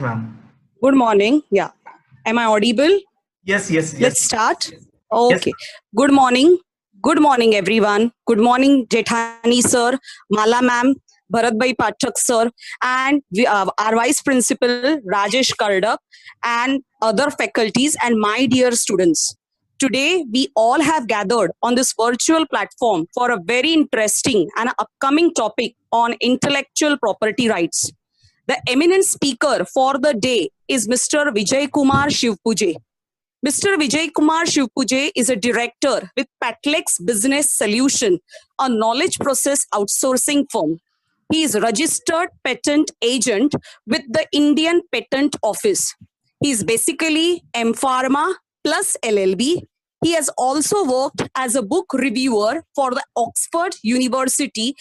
Ma'am. Good morning. Yeah. Am I audible? Yes. Let's start. Yes. Okay. Good morning. Good morning, everyone. Good morning, Jethani sir, Mala ma'am, Bharat Bhai Pathak sir, and our vice principal, Rajesh Kardak, and other faculties and my dear students. Today, we all have gathered on this virtual platform for a very interesting and upcoming topic on intellectual property rights. The eminent speaker for the day is Mr. Vijay Kumar Shivpuje. Mr. Vijay Kumar Shivpuje is a director with Patlex Business Solution, a knowledge process outsourcing firm. He is registered patent agent with the Indian Patent Office. He is basically M Pharma plus LLB. He has also worked as a book reviewer for the Oxford University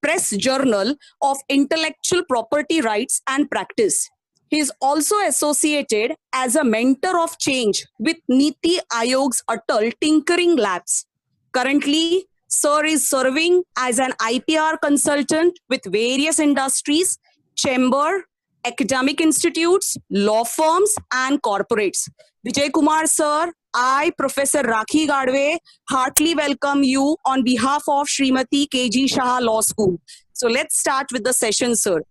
Press Journal of Intellectual Property Rights and Practice. He is also associated as a mentor of change with Niti Aayog's Atal Tinkering Labs. Currently, Sir is serving as an IPR consultant with various industries, chamber, academic institutes, law firms, and corporates. Vijay Kumar, sir, I, Professor Rakhi Gadve, heartily welcome you on behalf of Srimati KG Shah Law School. So let's start with the session, sir.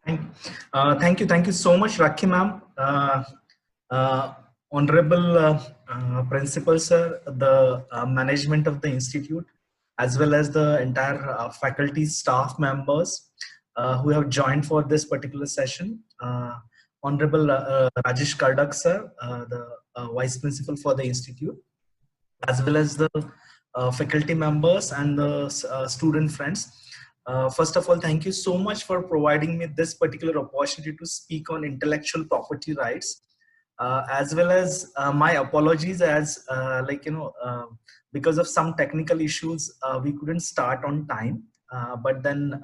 Thank you so much, Rakhi ma'am. Honorable Principal Sir, the management of the institute, as well as the entire faculty staff members who have joined for this particular session. Honorable Rajesh Kardak Sir, the Vice Principal for the institute, as well as the faculty members and the student friends. First of all, thank you so much for providing me this particular opportunity to speak on intellectual property rights, as well as my apologies as because of some technical issues, we couldn't start on time. But then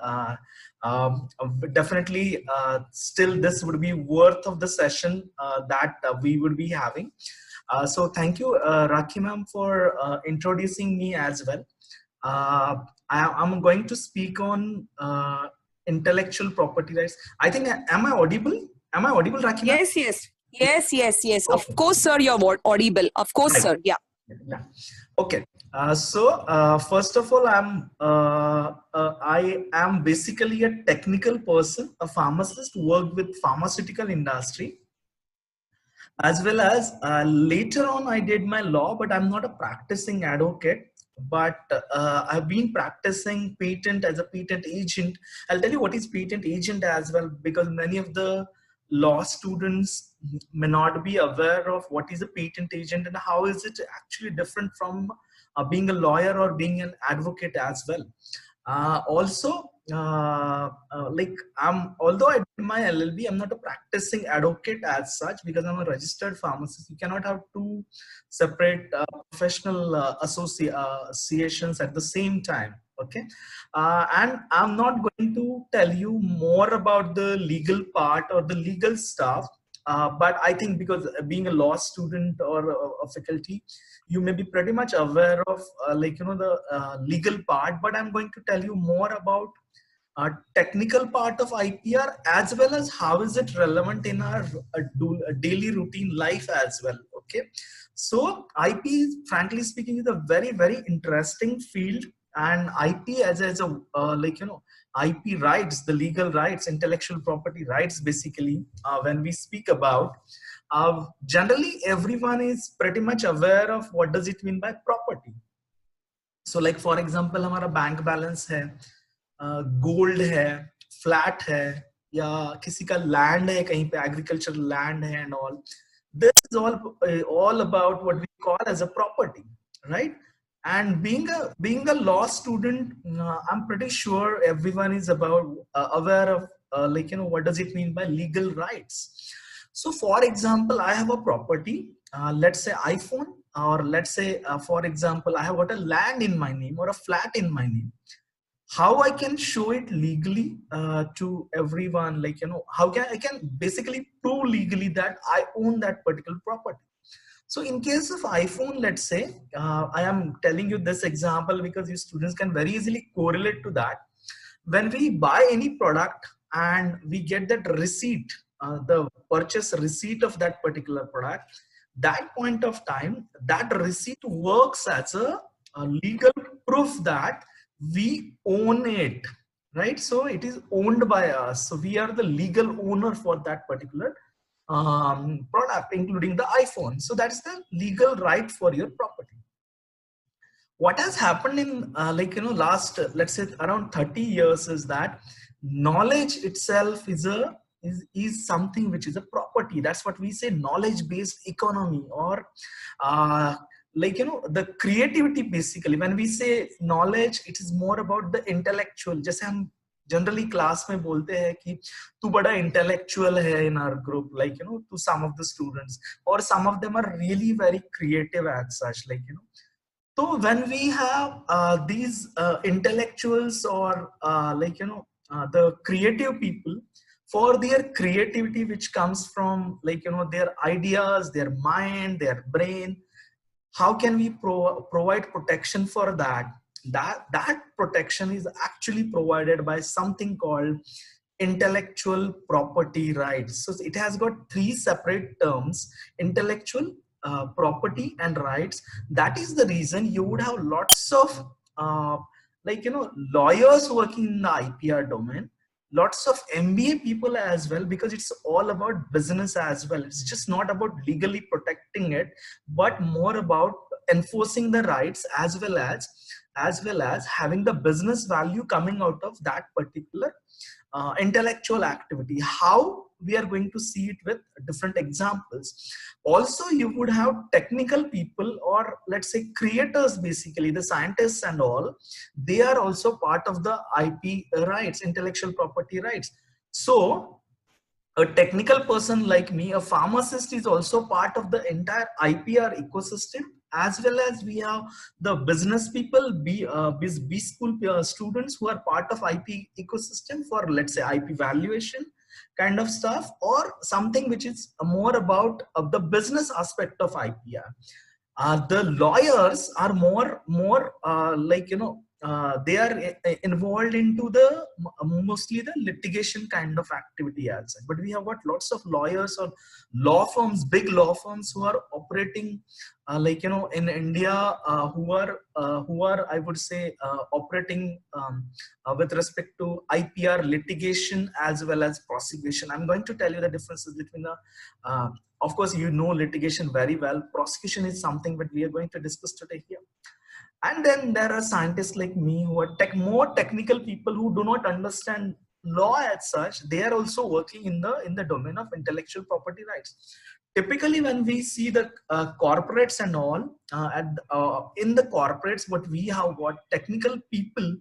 definitely still this would be worth of the session that we would be having. So thank you, Rakhi ma'am, for introducing me as well. I'm going to speak on intellectual property rights. I think, am I audible? Am I audible, Rakhi ma'am? Yes. Of course, sir, you're audible. Of course, Right. sir. Yeah. Yeah. Okay. First of all, I am basically a technical person, a pharmacist, worked with pharmaceutical industry, as well as later on I did my law, but I'm not a practicing advocate. But I've been practicing patent as a patent agent. I'll tell you what is patent agent as well, because many of the law students may not be aware of what is a patent agent and how is it actually different from being a lawyer or being an advocate as well. Also, like although I did my LLB, I'm not a practicing advocate as such, because I'm a registered pharmacist. You cannot have two separate professional associations at the same time. Okay, and I'm not going to tell you more about the legal part or the legal stuff. But I think because being a law student or a faculty, you may be pretty much aware of the legal part, but I'm going to tell you more about technical part of IPR, as well as how is it relevant in our daily routine life as well. Okay, so IP, frankly speaking, is a very interesting field, and IP as a IP rights, the legal rights, intellectual property rights, basically when we speak about, generally everyone is pretty much aware of what does it mean by property. So like for example, हमारा bank balance है, gold है, flat है, या किसी का land है, कहीं पे एग्रीकल्चर लैंड है and all. This is all about what we call as a property, right? And being a law student, I'm pretty sure everyone is aware of what does it mean by legal rights. So for example, I have a property, let's say iPhone, or let's say for example, I have got a land in my name or a flat in my name. How I can show it legally to everyone, how I can basically prove legally that I own that particular property. So in case of iPhone, let's say, I am telling you this example because you students can very easily correlate to that. When we buy any product and we get that receipt, the purchase receipt of that particular product, that point of time, that receipt works as a legal proof that we own it, right? So it is owned by us. So we are the legal owner for that particular product, including the iPhone. So that's the legal right for your property. What has happened in last let's say around 30 years is that knowledge itself is something which is a property. That's what we say, knowledge based economy, or the creativity. Basically when we say knowledge, it is more about the intellectual. जैसे हम generally class में बोलते हैं कि तू बड़ा intellectual है in our group, to some of the students, or some of them are really very creative as such, so when we have these intellectuals, or the creative people, for their creativity which comes from their ideas, their mind, their brain, how can we provide protection for that? That protection is actually provided by something called intellectual property rights. So it has got three separate terms: intellectual property and rights. That is the reason you would have lots of lawyers working in the IPR domain, lots of MBA people as well, because it's all about business as well. It's just not about legally protecting it, but more about enforcing the rights, as well as having the business value coming out of that particular intellectual activity. How? We are going to see it with different examples. Also, you would have technical people, or let's say creators, basically the scientists and all. They are also part of the IP rights, intellectual property rights. So a technical person like me, a pharmacist, is also part of the entire IPR ecosystem, as well as we have the business people, B school students who are part of IP ecosystem for, let's say, IP valuation kind of stuff, or something which is more about the business aspect of IPR. The lawyers are more they are involved into the mostly the litigation kind of activity as well. But we have got lots of lawyers or law firms, big law firms, who are operating in India, who are I would say operating with respect to IPR litigation as well as prosecution. I'm going to tell you the differences between the of course, you know litigation very well. Prosecution is something that we are going to discuss today here. And then there are scientists like me who are more technical people who do not understand law as such. They are also working in the domain of intellectual property rights. Typically, when we see the corporates and all, in the corporates, what we have got technical people,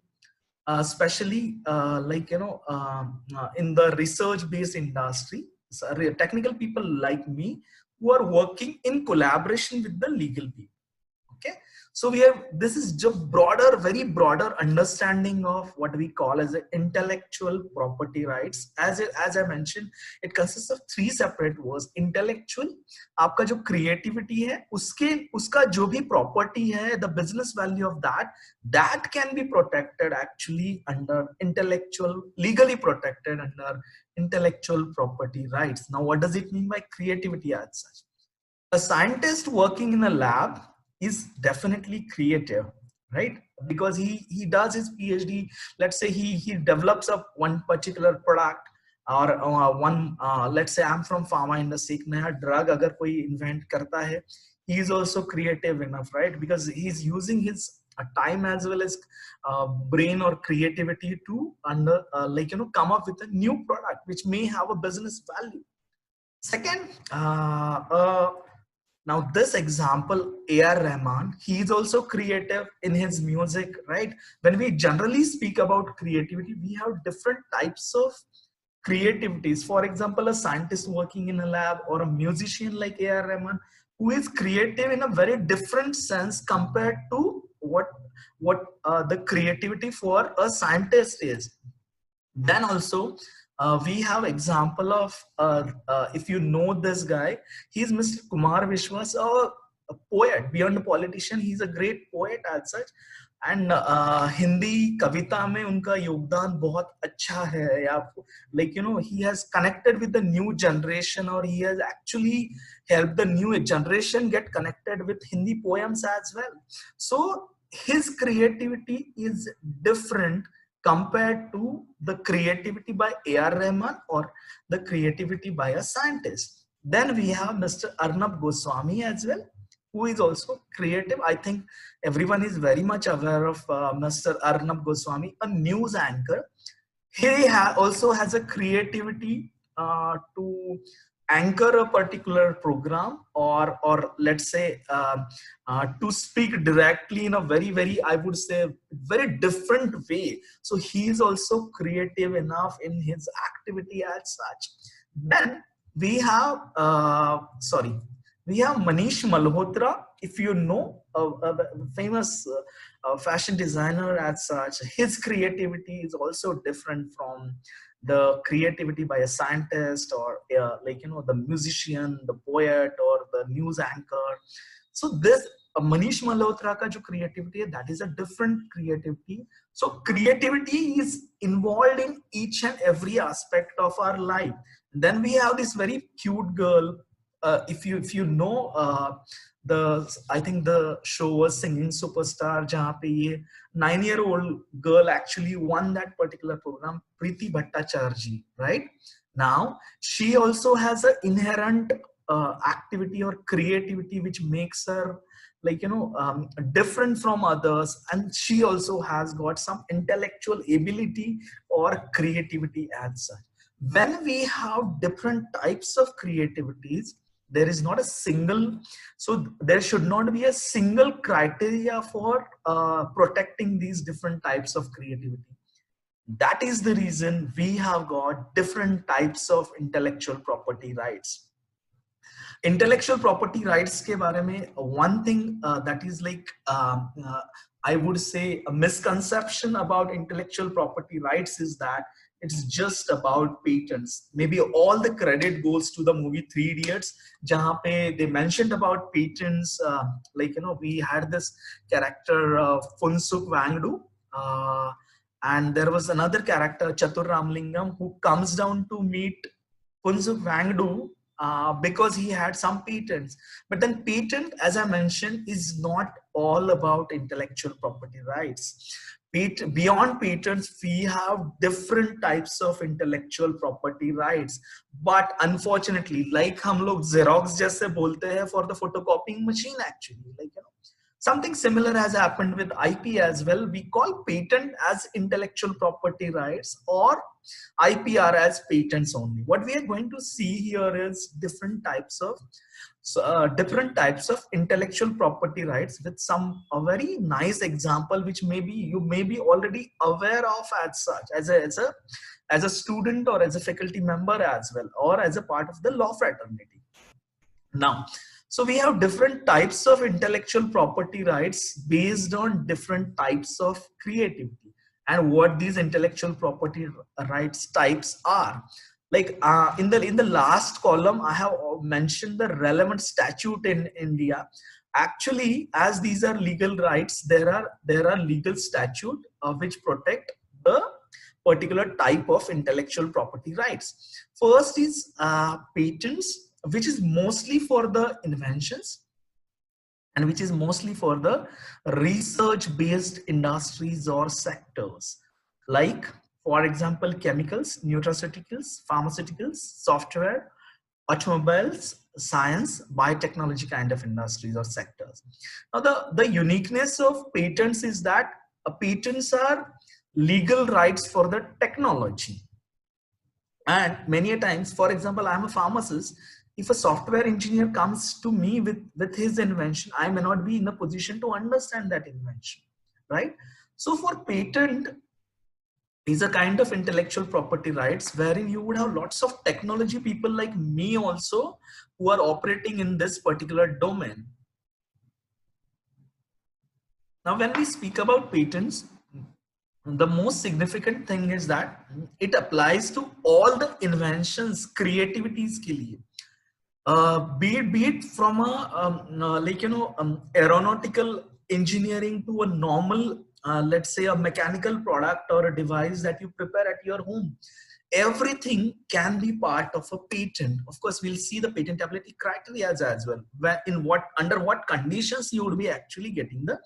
especially in the research-based industry. So technical people like me who are working in collaboration with the legal people. Okay, so we have, this is just broader, very broader understanding of what we call as the intellectual property rights. As I mentioned, it consists of three separate words. Intellectual, आपका जो creativity है, उसका जो भी property है, the business value of that can be protected actually under intellectual, legally protected under intellectual property rights. Now, what does it mean by creativity as such? A scientist working in a lab is definitely creative, right? Because he does his PhD. Let's say he develops up one particular product, or one let's say I'm from pharma industry, एक नया drug अगर कोई invent करता है, he is also creative enough, right? Because he's using his time as well as brain or creativity to come up with a new product which may have a business value. Second, now this example, A.R. Rahman, he is also creative in his music, right? When we generally speak about creativity, we have different types of creativities. For example, a scientist working in a lab, or a musician like A.R. Rahman, who is creative in a very different sense compared to what the creativity for a scientist is. Then also, we have example of if you know this guy, he's Mr. Kumar Vishwas, a poet beyond a politician. He's a great poet as such, and Hindi कविता में उनका योगदान बहुत अच्छा है, या like you know he has connected with the new generation, और he has actually helped the new generation get connected with Hindi poems as well. So his creativity is different compared to the creativity by A.R. Rahman or the creativity by a scientist. Then we have Mr. Arnab Goswami as well, who is also creative. I think everyone is very much aware of Mr. Arnab Goswami, a news anchor. He also has a creativity to anchor a particular program, or let's say to speak directly in a very, I would say, very different way. So he is also creative enough in his activity as such. Then we have we have Manish Malhotra, if you know, a famous fashion designer as such. His creativity is also different from the creativity by a scientist, or like you know, the musician, the poet, or the news anchor. So this Manish Malhotra ka jo creativity hai, that is a different creativity. So creativity is involved in each and every aspect of our life. Then we have this very cute girl, if you know the, I think the show was Singing Superstar, jahan pe ye 9-year-old girl actually won that particular program, Preeti Bhattacharjee, right? Now she also has an inherent activity or creativity which makes her, like you know, different from others, and she also has got some intellectual ability or creativity as such. When we have different types of creativities, there is not a single, so there should not be a single criteria for protecting these different types of creativity. That is the reason we have got different types of intellectual property rights. Intellectual property rights के बारे में one thing that is like I would say a misconception about intellectual property rights is that it's just about patents. Maybe all the credit goes to the movie Three Idiots, jahan pe they mentioned about patents. Like you know, we had this character Funsuk Wangdu, and there was another character Chatur Ramlingam who comes down to meet Funsuk Wangdu because he had some patents. But then patent, as I mentioned, is not all about intellectual property rights. Beyond patents, we have different types of intellectual property rights. But unfortunately, like हम लोग Xerox जैसे बोलते हैं for the photocopying machine, actually, like you know, something similar has happened with IP as well. We call patent as intellectual property rights, or IPR as patents only. What we are going to see here is different types of intellectual property rights, with some a very nice example which maybe you may be already aware of as such, as a student or as a faculty member as well, or as a part of the law fraternity. Now, so we have different types of intellectual property rights based on different types of creativity, and what these intellectual property rights types are. Like in the last column, I have mentioned the relevant statute in India. Actually, as these are legal rights, there are legal statute which protect the particular type of intellectual property rights. First is patents, which is mostly for the inventions, and which is mostly for the research-based industries or sectors, like, for example, chemicals, nutraceuticals, pharmaceuticals, software, automobiles, science, biotechnology kind of industries or sectors. Now, the uniqueness of patents is that patents are legal rights for the technology. And many a times, for example, I'm a pharmacist. If a software engineer comes to me with his invention, I may not be in a position to understand that invention, right? So for patent is a kind of intellectual property rights wherein you would have lots of technology people like me also who are operating in this particular domain. Now, when we speak about patents, the most significant thing is that it applies to all the inventions, creativities ke liye. Be it from a like you know aeronautical engineering to a normal let's say a mechanical product or a device that you prepare at your home, everything can be part of a patent. Of course, we'll see the patentability criteria as well, where in what, under what conditions you would be actually getting the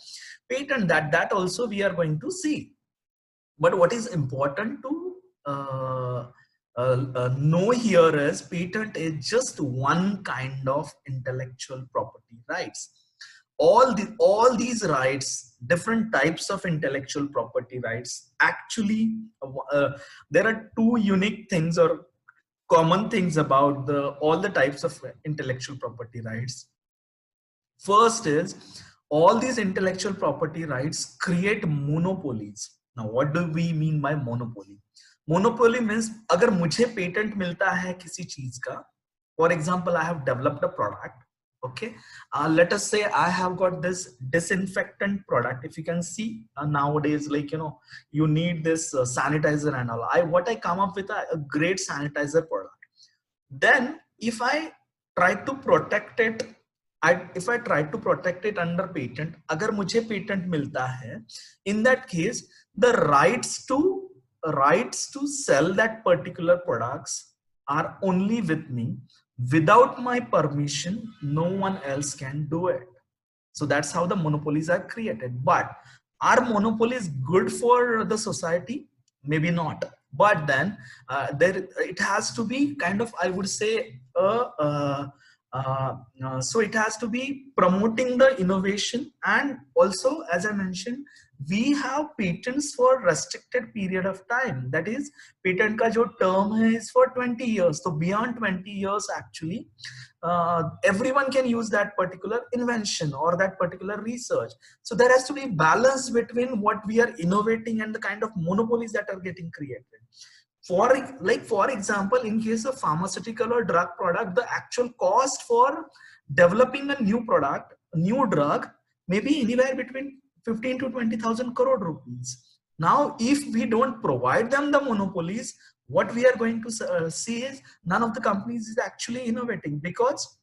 patent, that also we are going to see. But what is important to know here is patent is just one kind of intellectual property rights. All these rights, different types of intellectual property rights, actually there are two unique things or common things about all the types of intellectual property rights. First is, all these intellectual property rights create monopolies. Now what do we mean by monopoly? Monopoly means अगर मुझे patent मिलता है किसी चीज का, for example I have developed a product, okay, let us say I have got this disinfectant product. If you can see nowadays, like, you know, you need this sanitizer and all, what I come up with a great sanitizer product. Then if I try to protect it, if I try to protect it under patent, अगर मुझे patent मिलता है, in that case the rights to sell that particular products are only with me. Without my permission, no one else can do it. So that's how the monopolies are created. But are monopolies good for the society? Maybe not. But then it has to be kind of, I would say, so it has to be promoting the innovation. And also, as I mentioned, we have patents for restricted period of time. That is, patent ka jo term hai is for 20 years. So beyond 20 years, actually, everyone can use that particular invention or that particular research. So there has to be balance between what we are innovating and the kind of monopolies that are getting created. For example, in case of pharmaceutical or drug product, the actual cost for developing a new product, a new drug, may be anywhere between 15 to 20,000 crore rupees. Now, if we don't provide them the monopolies, what we are going to see is none of the companies is actually innovating, because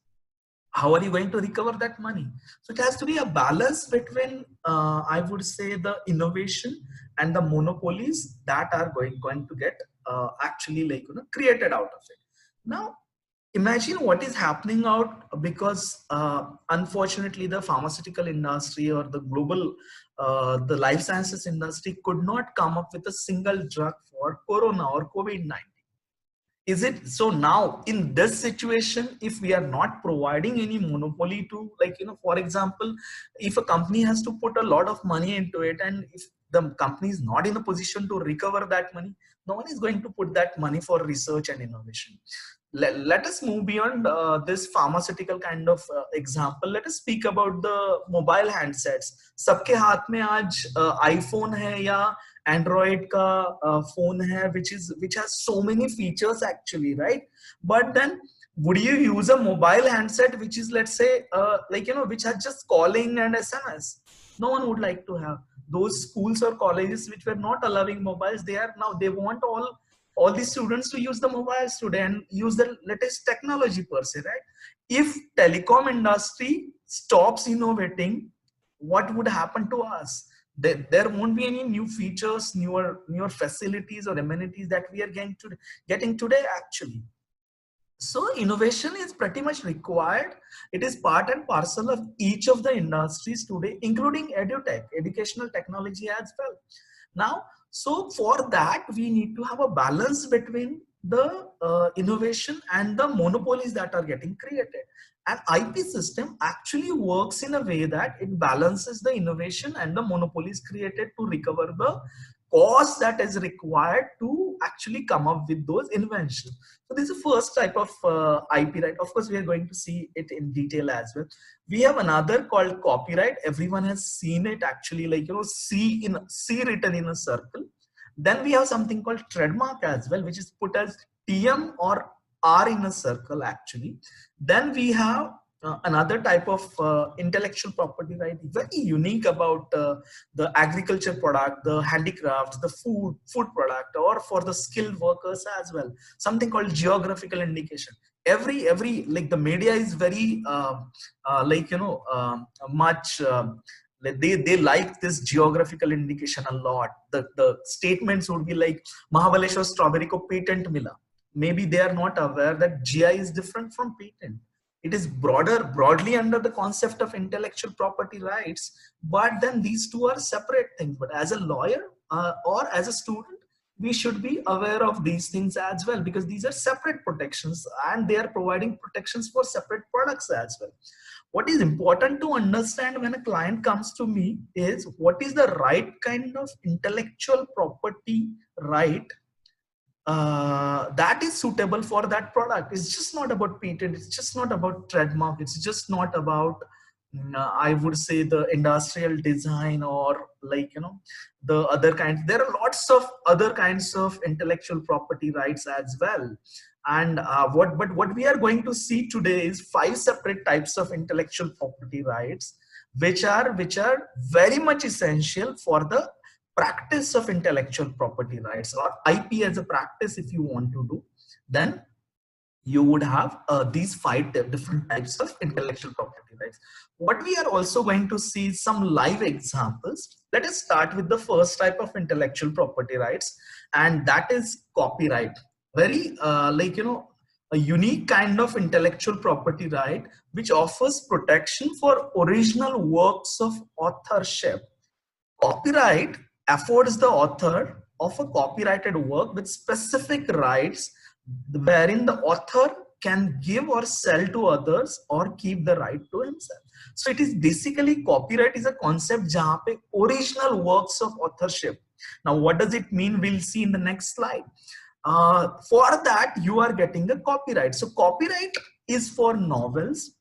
how are you going to recover that money? So it has to be a balance between, I would say, the innovation and the monopolies that are going to get actually, like, you know, created out of it. Now, imagine what is happening out, because unfortunately the pharmaceutical industry or the global the life sciences industry could not come up with a single drug for corona or COVID-19. Is it so? Now in this situation, if we are not providing any monopoly to, like, you know, for example, if a company has to put a lot of money into it, and if the company is not in a position to recover that money, no one is going to put that money for research and innovation. Let us move beyond this pharmaceutical kind of example. Let us speak about the mobile handsets. सबके हाथ में आज iPhone है या Android का phone है, which has so many features actually, right? But then, would you use a mobile handset which is, let's say, like, you know, which has just calling and SMS? No one would like to have. Those schools or colleges which were not allowing mobiles, they want all these students to use the mobiles today and use the latest technology per se, right? If telecom industry stops innovating, what would happen to us? There won't be any new features, newer facilities or amenities that we are getting today actually. So innovation is pretty much required. It is part and parcel of each of the industries today, including edutech, educational technology as well. Now, so for that, we need to have a balance between the innovation and the monopolies that are getting created. An IP system actually works in a way that it balances the innovation and the monopolies created to recover the cost that is required to actually come up with those inventions. So this is the first type of IP right. Of course, we are going to see it in detail as well. We have another called copyright. Everyone has seen it actually, like, you know, C written in a circle. Then we have something called trademark as well, which is put as TM or R in a circle actually. Then we have another type of intellectual property right, very unique about the agriculture product, the handicrafts, the food product, or for the skilled workers as well, something called geographical indication. Every like the media is very like, you know, much Like they like this geographical indication a lot. The statements would be like Mahabaleshwar strawberry ko patent mila. Maybe they are not aware that GI is different from patent. It is broadly under the concept of intellectual property rights, but then these two are separate things. But as a lawyer or as a student, we should be aware of these things as well, because these are separate protections and they are providing protections for separate products as well. What is important to understand when a client comes to me is what is the right kind of intellectual property right that is suitable for that product. It's just not about patent, it's just not about trademark, it's just not about I would say the industrial design or like the other kinds. There are lots of other kinds of intellectual property rights as well. And what we are going to see today is 5 separate types of intellectual property rights, which are very much essential for the practice of intellectual property rights, or IP as a practice. If you want to do, then you would have these 5 different types of intellectual property rights. What we are also going to see some live examples. Let us start with the first type of intellectual property rights, and that is copyright. Very a unique kind of intellectual property right which offers protection for original works of authorship. Copyright affords the author of a copyrighted work with specific rights, wherein the author can give or sell to others or keep the right to himself. So it is basically, copyright is a concept jahan pe original works of authorship. Now what does it mean? We'll see in the next slide. For that you are getting a copyright. So copyright is for novels,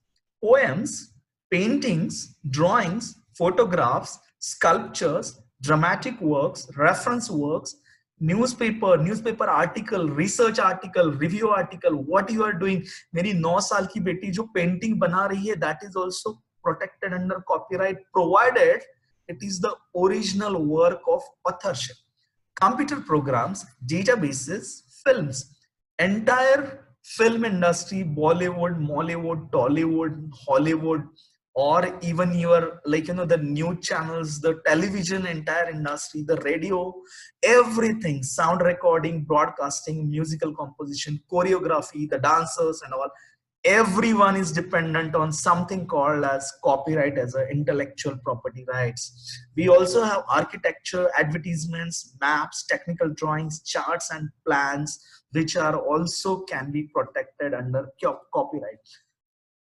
poems, paintings, drawings, photographs, sculptures, dramatic works, reference works, newspaper article, research article, review article. What you are doing, मेरी 9 साल की बेटी जो painting बना रही है, that is also protected under copyright, provided it is the original work of authorship. Computer programs, databases, films, entire film industry, Bollywood, Mollywood, Tollywood, Hollywood, or even your the news channels, the television entire industry, the radio, everything, sound recording, broadcasting, musical composition, choreography, the dancers and all, everyone is dependent on something called as copyright as a intellectual property rights. We also have architecture, advertisements, maps, technical drawings, charts and plans, which are also can be protected under copyright.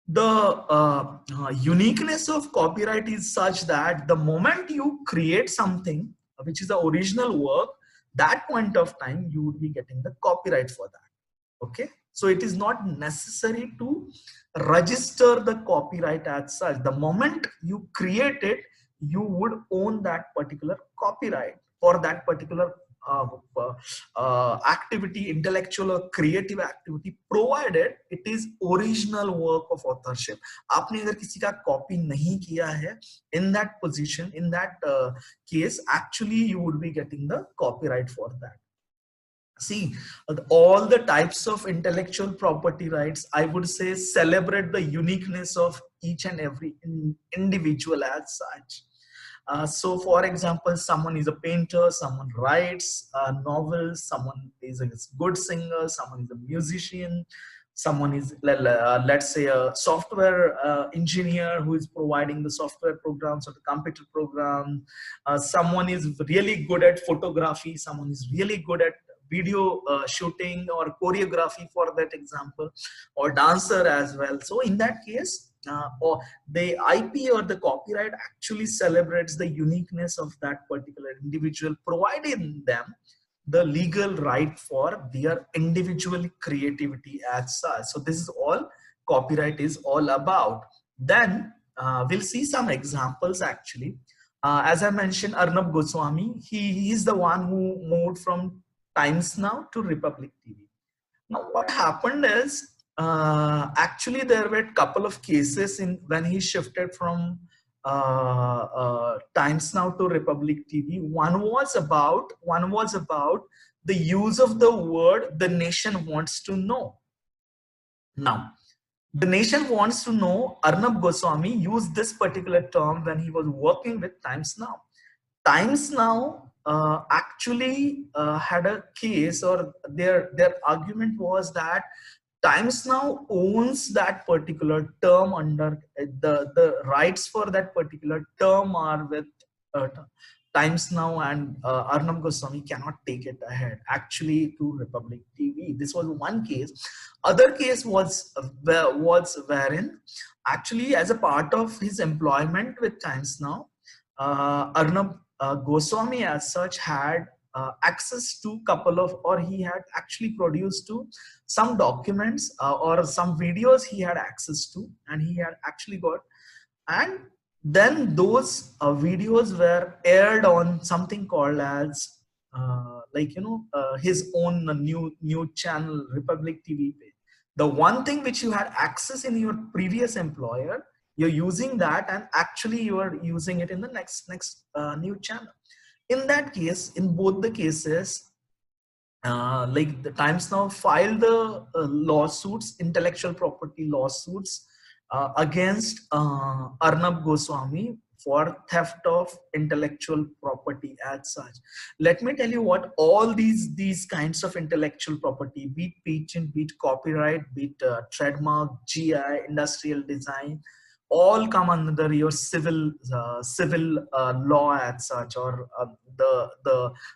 The uniqueness of copyright is such that the moment you create something which is the original work, that point of time you would be getting the copyright for that. Okay, so it is not necessary to register the copyright as such. The moment you create it, you would own that particular copyright for that particular activity, intellectual or creative activity, provided it is original work of authorship. आपने अगर किसी का copy नहीं किया है, in that position, in that case, actually you would be getting the copyright for that. See, all the types of intellectual property rights, I would say, celebrate the uniqueness of each and every individual as such. So for example, someone is a painter, someone writes novels, someone is a good singer, someone is a musician, someone is, let's say, a software engineer who is providing the software programs or the computer program. Someone is really good at photography, someone is really good at video shooting or choreography, for that example, or dancer as well. So in that case, or the IP or the copyright actually celebrates the uniqueness of that particular individual, providing them the legal right for their individual creativity as such. So this is all copyright is all about. Then we'll see some examples actually. As I mentioned, Arnab Goswami, he is the one who moved from Times Now to Republic TV. Now what happened is, actually there were a couple of cases in when he shifted from Times Now to Republic TV. One was about the use of the word "the nation wants to know." Now The nation wants to know Arnab Goswami used this particular term when he was working with Times Now. Times Now actually had a case, or their argument was that Times Now owns that particular term under the rights for that particular term are with Times Now, and Arnab Goswami cannot take it ahead actually to Republic TV. This was one case. Other case was wherein actually as a part of his employment with Times Now, Arnab Goswami as such had access to couple of, or he had actually produced to some documents or some videos he had access to, and he had actually got, and then those videos were aired on something called as his own new channel, Republic TV page. The one thing which you had access in your previous employer, you're using that, and actually you are using it in the next new channel. In that case, in both the cases, like the Times Now filed the lawsuits, intellectual property lawsuits against Arnab Goswami for theft of intellectual property as such. Let me tell you what all these kinds of intellectual property, be it patent, be it copyright, be it trademark, GI, industrial design, all come under your civil law as such, or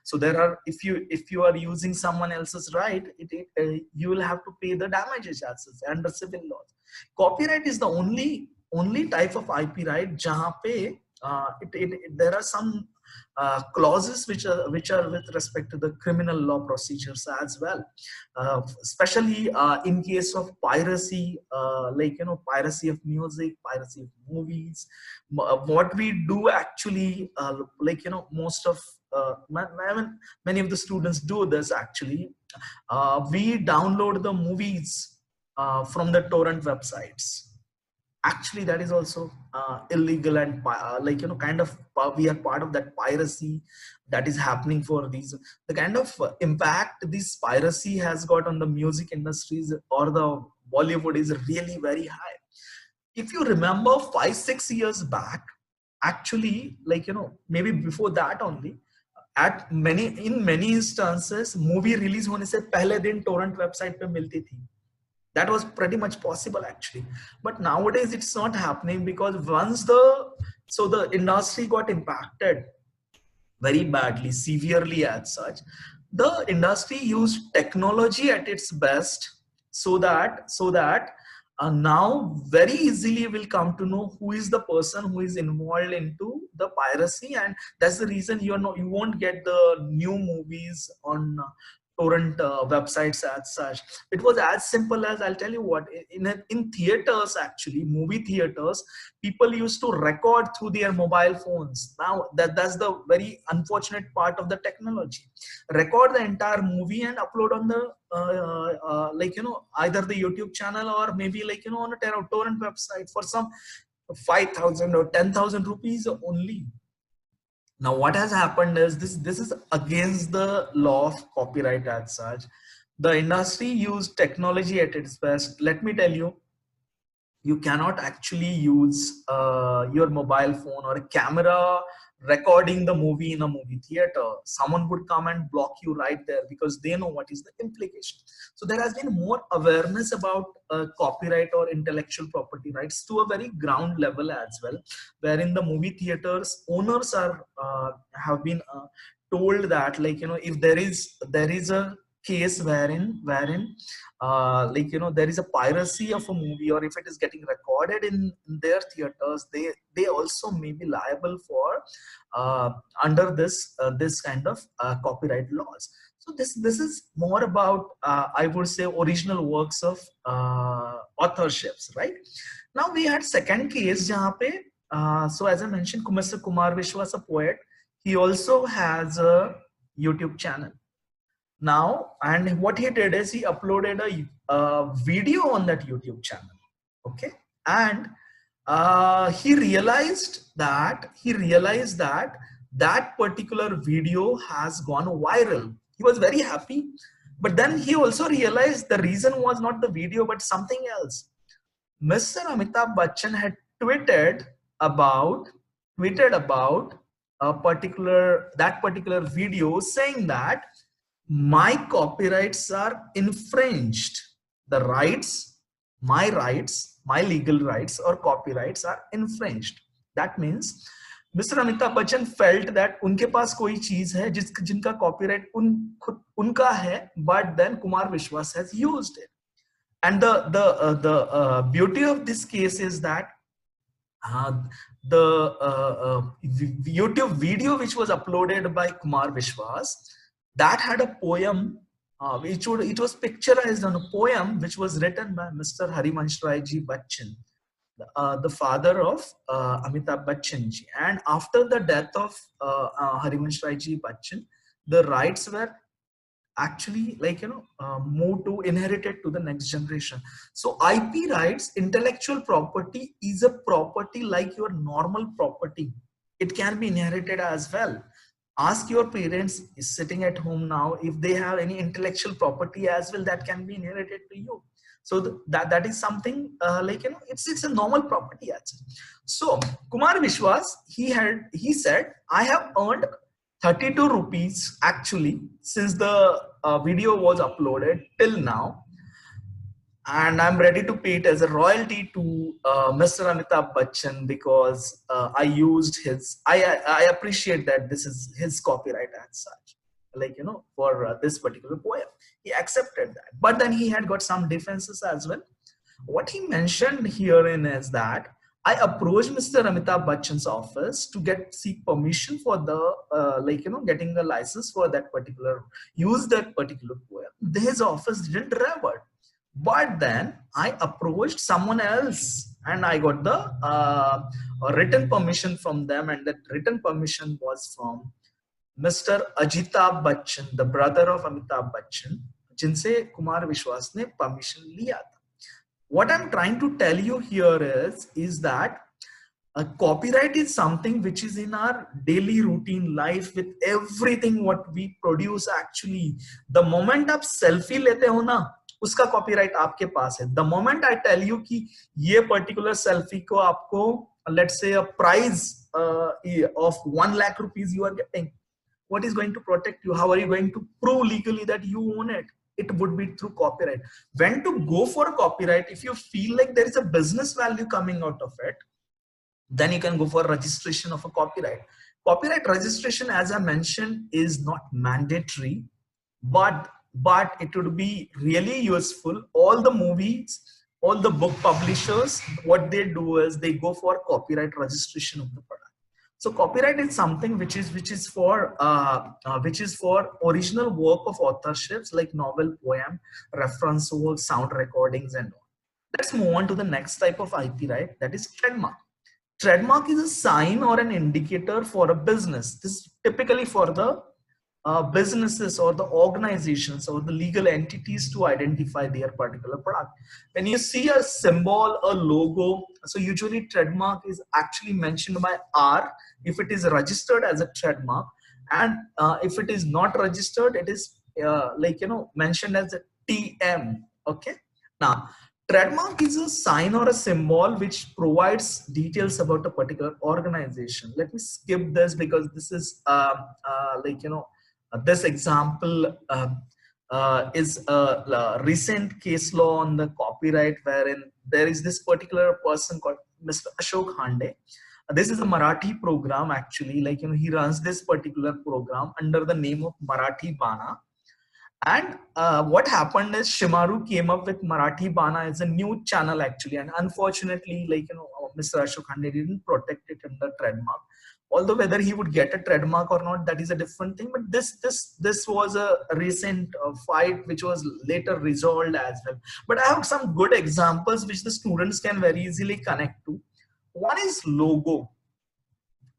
so there are, if you are using someone else's right, you will have to pay the damages as such under civil laws. Copyright is the only type of IP right jahan pe there are some clauses which are with respect to the criminal law procedures as well, especially in case of piracy, piracy of music, piracy of movies. What we do actually, most of many of the students do this actually. We download the movies from the torrent websites. Actually that is also illegal, and kind of we are part of that piracy that is happening for these. The kind of impact this piracy has got on the music industries or the Bollywood is really very high. If you remember 5-6 years back, actually, maybe before that only, in many instances movie release होने से पहले दिन torrent website पे मिलती थी. That was pretty much possible actually, but nowadays it's not happening, because once the industry got impacted very badly, severely as such. The industry used technology at its best, so that now very easily will come to know who is the person who is involved into the piracy, and that's the reason you won't get the new movies on torrent websites as such. It was as simple as, I'll tell you what, in theaters, actually movie theaters, people used to record through their mobile phones. Now that's the very unfortunate part of the technology. Record the entire movie and upload on the either the YouTube channel, or maybe on a torrent website for some 5,000 or 10,000 rupees only. Now what has happened is this is against the law of copyright as such. The industry used technology at its best. Let me tell you, you cannot actually use your mobile phone or a camera recording the movie in a movie theater. Someone would come and block you right there, because they know what is the implication. So there has been more awareness about copyright or intellectual property rights to a very ground level as well, wherein the movie theaters owners are have been told that, if there is a case wherein there is a piracy of a movie, or if it is getting recorded in their theaters, they also may be liable for under this kind of copyright laws. So this is more about I would say original works of authorships, right? Now we had second case jahan pe so as I mentioned, Mr. Kumar Vishwas, a poet, he also has a YouTube channel now, and what he did is he uploaded a video on that YouTube channel. Okay, and he realized that that particular video has gone viral. He was very happy, but then he also realized the reason was not the video but something else. Mr. Amitabh Bachchan had tweeted about that particular video, saying that my copyrights are infringed. The rights, my legal rights or copyrights are infringed. That means Mr. Amitabh Bachchan felt that उनके पास कोई चीज है जिनका copyright उनका है, but then Kumar Vishwas has used it. And the beauty of this case is that the YouTube video which was uploaded by Kumar Vishwas, that had a poem, it was picturized on a poem which was written by Mr. Harivansh Rai Ji Bachchan, the father of Amitabh Bachchan ji. And after the death of Harivansh Rai Ji Bachchan, the rights were actually moved to inherited to the next generation. So IP rights, intellectual property, is a property like your normal property. It can be inherited as well. Ask your parents sitting at home now if they have any intellectual property as well that can be inherited to you. So that is something it's a normal property actually. So Kumar Vishwas, he said, I have earned 32 rupees actually since the video was uploaded till now, and I'm ready to pay it as a royalty to Mr. Amitabh Bachchan, because I used his, I appreciate that this is his copyright as such, for this particular poem. He accepted that, but then he had got some defenses as well. What he mentioned herein is that I approached Mr. Amitabh Bachchan's office to seek permission for the getting the license for that particular, use that particular poem. His office didn't revert, but then I approached someone else and I got the written permission from them, and that written permission was from Mr. Ajitabh Bachchan, the brother of Amitabh Bachchan, जिनसे कुमार विश्वास ने permission लिया था. What I'm trying to tell you here is that a copyright is something which is in our daily routine life with everything what we produce actually. The moment आप selfie लेते हो ना, उसका copyright आपके पास है. The moment I tell you कि ये particular selfie को आपको, let's say, a prize of 1 lakh rupees you are getting, what is going to protect you? How are you going to prove legally that you own it? It would be through copyright. When to go for copyright, if you feel like there is a business value coming out of it, then you can go for registration of a copyright. Copyright registration, as I mentioned, is not mandatory, but it would be really useful. All the movies, all the book publishers, what they do is they go for copyright registration of the product. So copyright is something which is for original work of authorships like novel, poem, reference work, sound recordings, and all. Let's move on to the next type of IP right, that is trademark. Trademark is a sign or an indicator for a business. This is typically for the businesses or the organizations or the legal entities to identify their particular product. When you see a symbol, a logo, so usually trademark is actually mentioned by R if it is registered as a trademark, and if it is not registered, it is mentioned as a TM. Okay. Now, trademark is a sign or a symbol which provides details about a particular organization. Let me skip this because this is this example is a recent case law on the copyright, wherein there is this particular person called Mr. Ashok Hande. This is a Marathi program actually, he runs this particular program under the name of Marathi Bana. And what happened is Shimaru came up with Marathi Bana as a new channel actually, and unfortunately, Mr. Ashok Hande didn't protect it under trademark. Although whether he would get a trademark or not, that is a different thing. But this was a recent fight which was later resolved as well. But I have some good examples which the students can very easily connect to. One is logo.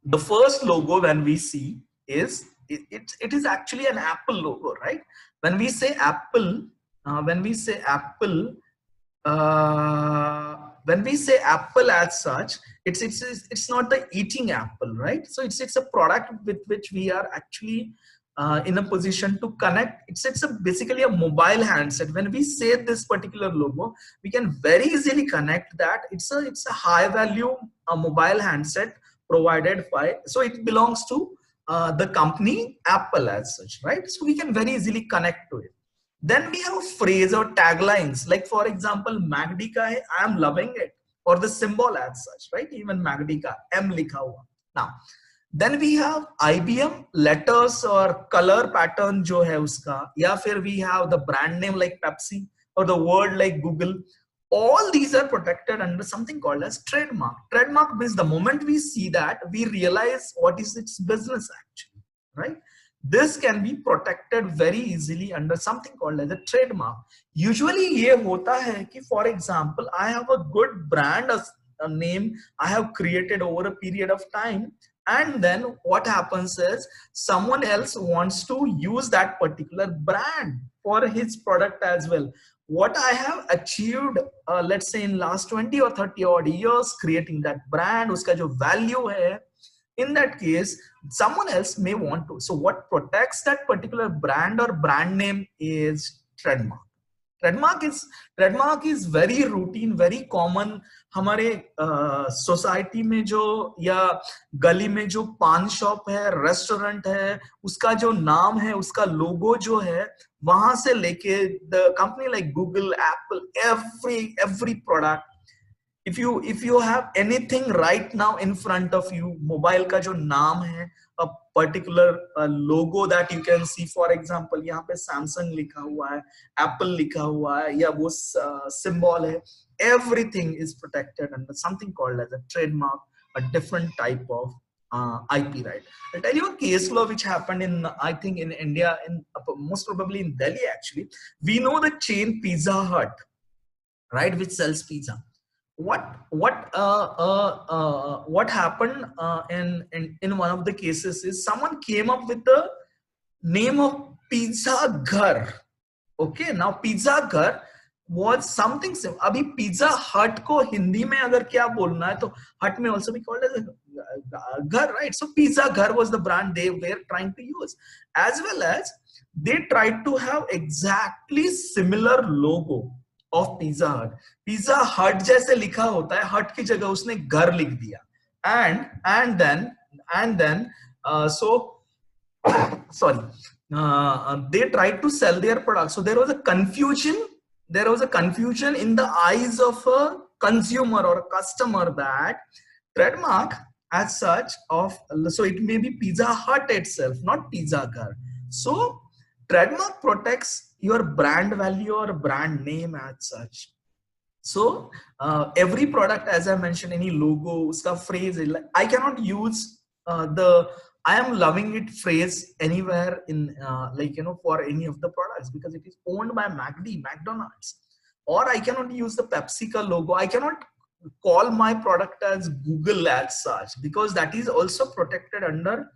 The first logo when we see is it is actually an Apple logo, right? When we say Apple, when we say Apple as such, it's not the eating apple, right? So it's a product with which we are actually in a position to connect. It's basically a mobile handset. When we say this particular logo, we can very easily connect that it's a high value mobile handset provided by, so it belongs to the company Apple as such, right? So we can very easily connect to it. Then we have phrase or taglines, like for example, MACD ka hai, I am loving it, or the symbol as such, right? Even MACD ka M likha hua. Now, then we have IBM letters or color pattern जो है उसका, या फिर we have the brand name like Pepsi or the word like Google. All these are protected under something called as trademark. Trademark means the moment we see that, we realize what is its business actually, right? This can be protected very easily under something called as a trademark. Usually ये होता है कि for example, I have a good brand, a name I have created over a period of time, and then what happens is someone else wants to use that particular brand for his product as well. What I have achieved, let's say in last 20 or 30 odd years creating that brand, uska jo value hai, in that case someone else may want to. So what protects that particular brand or brand name is trademark. Trademark is very routine, very common. हमारे society में जो या गली में जो पान shop है, restaurant है, उसका जो नाम है, उसका लोगो जो है, वहां से लेके the company like Google, Apple, every product, if you have anything right now in front of you, mobile का जो नाम है, a particular logo that you can see, for example यहाँ पे Samsung लिखा हुआ है, Apple लिखा हुआ है, या वो symbol है, everything is protected under something called as a trademark, a different type of IP right. I'll tell you a case law which happened in, I think in India, in most probably in Delhi actually. We know the chain Pizza Hut, right, which sells pizza. What happened in one of the cases is someone came up with the name of Pizza Ghar. Okay, now Pizza Ghar was something similar. अभी Pizza Hut को हिंदी में अगर क्या बोलना है तो Hut may also be called as a Ghar, right? So Pizza Ghar was the brand they were trying to use, as well as they tried to have exactly similar logo of Pizza Hut. Pizza Hut जैसे लिखा होता है, हट की जगह उसने घर लिख दिया, and then so sorry, they tried to sell their product. So there was a confusion in the eyes of a consumer or a customer that trademark as such of, so it may be Pizza Hut itself, not Pizza Ghar. So trademark protects your brand value or brand name as such. So every product, as I mentioned, any logo, uska phrase, like I cannot use the I am loving it phrase anywhere in like, you know, for any of the products, because it is owned by McDonald's. Or I cannot use the PepsiCo logo. I cannot call my product as Google as such, because that is also protected under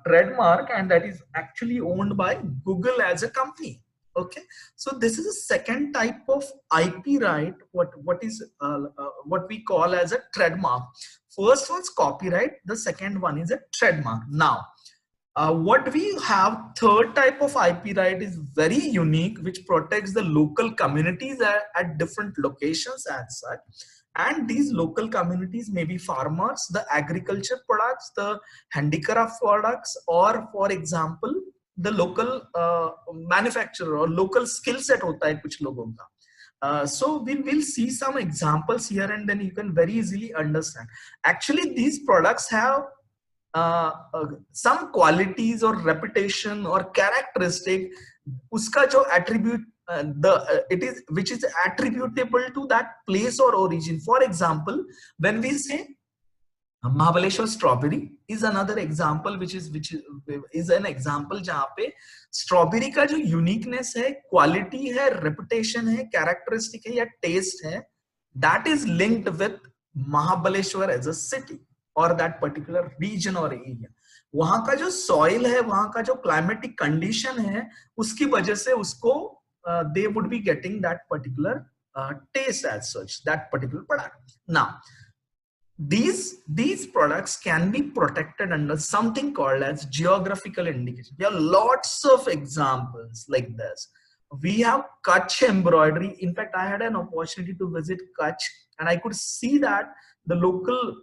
trademark, and that is actually owned by Google as a company. Okay, so this is a second type of IP right, what we call as a trademark. First one's copyright, the second one is a trademark. Now what we have, third type of IP right, is very unique, which protects the local communities at different locations as such. And these local communities may be farmers, the agriculture products, the handicraft products, or for example the local manufacturer or local skill set hota hai kuch logon ka. So we will see some examples here, and then you can very easily understand. Actually these products have some qualities or reputation or characteristic, uska jo attribute which is attributable to that place or origin. For example, when we say Mahabaleshwar strawberry is another example, which is an example जहाँ पे strawberry का जो uniqueness है, quality है, reputation है, characteristic है या taste है, that is linked with Mahabaleshwar as a city or that particular region or area. वहाँ का जो soil है, वहाँ का जो climatic condition है, उसकी वजह से उसको they would be getting that particular taste as such, that particular product. Now these products can be protected under something called as geographical indication. There are lots of examples like this. We have Kutch embroidery. In fact, I had an opportunity to visit Kutch, and I could see that the local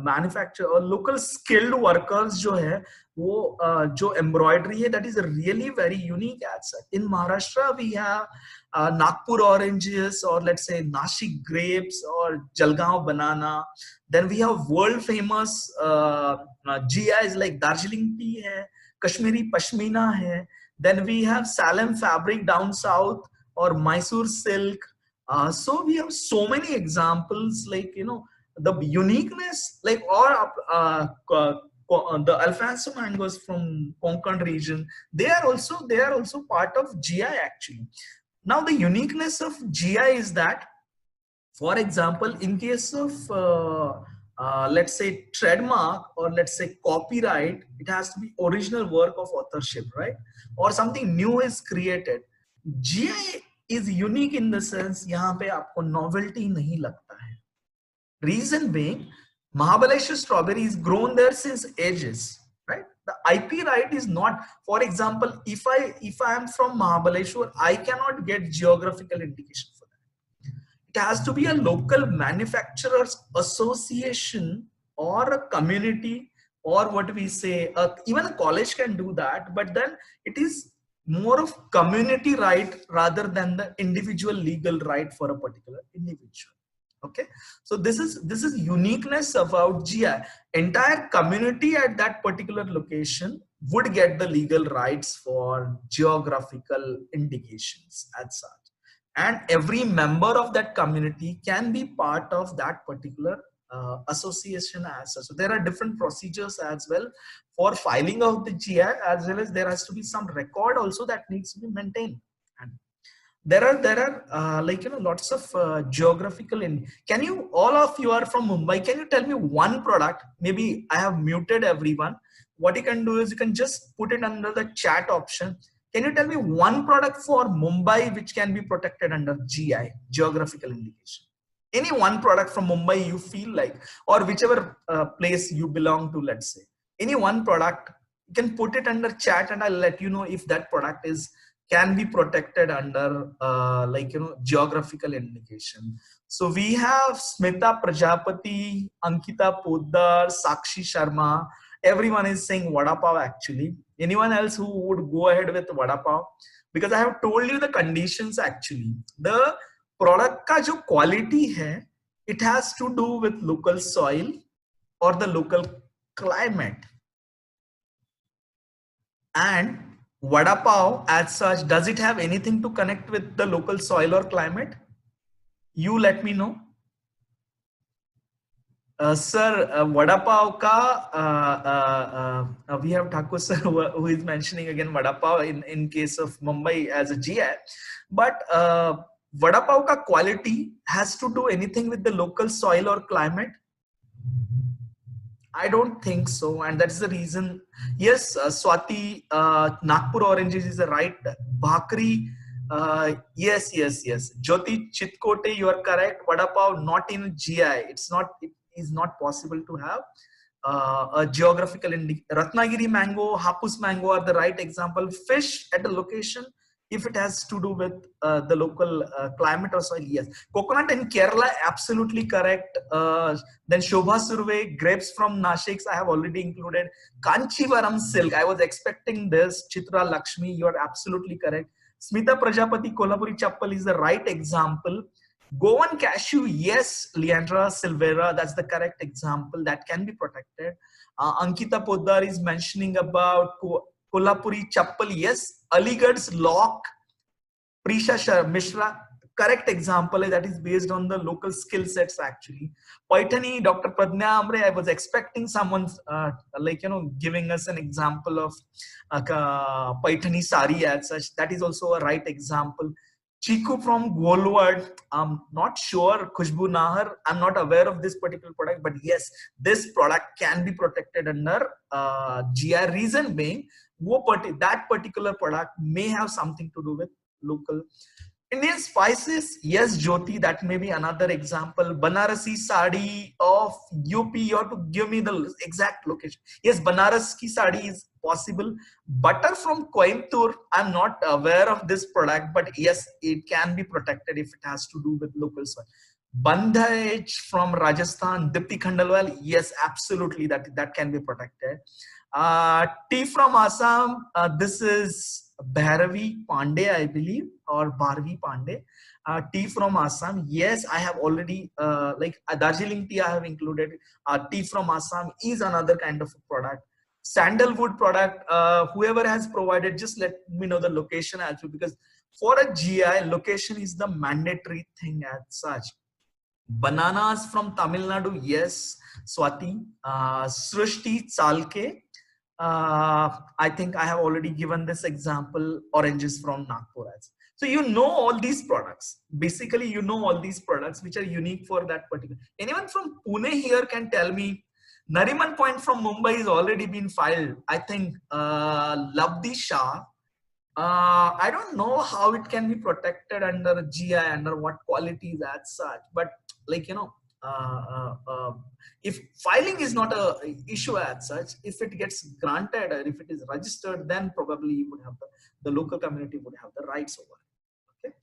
manufacturer or local skilled workers जो है वो जो embroidery है, that is really very unique as such. In Maharashtra we have Nagpur oranges, or let's say Nashik grapes, or Jalgaon banana. Then we have world famous GIs like Darjeeling tea hai, Kashmiri pashmina hai. Then we have Salem fabric down south, or Mysore silk. So we have so many examples, like, you know, the uniqueness, like, or the Alfonso mangoes from Konkan region, they are also part of GI actually. Now the uniqueness of GI is that, for example, in case of let's say trademark, or let's say copyright, it has to be original work of authorship, right? Or something new is created. GI is unique in the sense यहाँ पे आपको novelty नहीं लगता है. Reason being, Mahabaleshwar strawberry is grown there since ages, right? The IP right is not, for example, if I am from Mahabaleshwar, I cannot get geographical indication for that. It has to be a local manufacturers association or a community, or what we say, even a college can do that, but then it is more of community right rather than the individual legal right for a particular individual. Okay, so this is uniqueness about GI. Entire community at that particular location would get the legal rights for geographical indications as such, and every member of that community can be part of that particular association as such. So there are different procedures as well for filing of the GI, as well as there has to be some record also that needs to be maintained. And there are like, you know, lots of geographical can you, all of you are from Mumbai, can you tell me one product? Maybe I have muted everyone. What you can do is you can just put it under the chat option. Can you tell me one product for Mumbai which can be protected under GI, geographical indication? Any one product from Mumbai you feel like, or whichever place you belong to, let's say. Any one product, you can put it under chat and I'll let you know if that product can be protected under like, you know, geographical indication. So we have Smita Prajapati, Ankita Poddar, Sakshi Sharma. Everyone is saying Vada Pav actually. Anyone else who would go ahead with Vada Pav? Because I have told you the conditions actually. The product ka jo quality hai, it has to do with local soil or the local climate. And Vada Pav as such, does it have anything to connect with the local soil or climate? You let me know. Sir, Vada Pav ka, we have Thakur sir who is mentioning again Vada Pav in case of Mumbai as a GI. But Vada Pav ka quality has to do anything with the local soil or climate? I don't think so, and that's the reason. Yes, Swati, Nagpur oranges is the right. Bhakri, yes. Jyoti Chitkote, you are correct. Vada Pav not in GI. It is not possible to have a geographical indication. Ratnagiri mango, Hapus mango are the right example. Fish at a location, if it has to do with the local climate or soil, yes. Coconut in Kerala, absolutely correct. Then Shobha Surve, grapes from Nashik, I have already included. Kanchivaram silk, I was expecting this. Chitra Lakshmi, you are absolutely correct. Smita Prajapati, Kolhapuri Chappal is the right example. Goan cashew, yes. Leandra silvera, that's the correct example. That can be protected. Ankita Poddar is mentioning about Kolhapuri Chappal, yes. Aligarh's lock, Prisha Mishra, correct example that is based on the local skill sets actually. Paithani, Dr. Pradnya Amre, I was expecting someone like, you know, giving us an example of Paithani sari as such. That is also a right example. Chiku from Golward, I'm not sure. Khushbu Nahar, I'm not aware of this particular product, but yes, this product can be protected under GI. Reason being, that particular product may have something to do with local Indian spices, yes, Jyoti, that may be another example. Banarasi sari of UP, you have to give me the exact location. Yes, Banaras ki sari is possible. Butter from Coimbatore, I'm not aware of this product, but yes, it can be protected if it has to do with local soil. Bandhaj from Rajasthan, Dipti Khandalwal, yes, absolutely, that can be protected. Tea from Assam, this is Bhairavi Pandey, I believe, or Bharvi Pandey. Tea from Assam, yes, I have already, like Darjeeling tea I have included. Tea from Assam is another kind of product. Sandalwood product, whoever has provided, just let me know the location as well, because for a GI, location is the mandatory thing as such. Bananas from Tamil Nadu, yes, Swati. Srishti Chalke, I think I have already given this example. Oranges from Nagpur. So you know all these products. Basically, you know all these products which are unique for that particular. Anyone from Pune here can tell me. Nariman Point from Mumbai has already been filed. I think Labdi Shah. I don't know how it can be protected under GI, under what qualities as such, but like if filing is not a issue as such, if it gets granted or if it is registered, then probably you would have the local community would have the rights over it. Okay.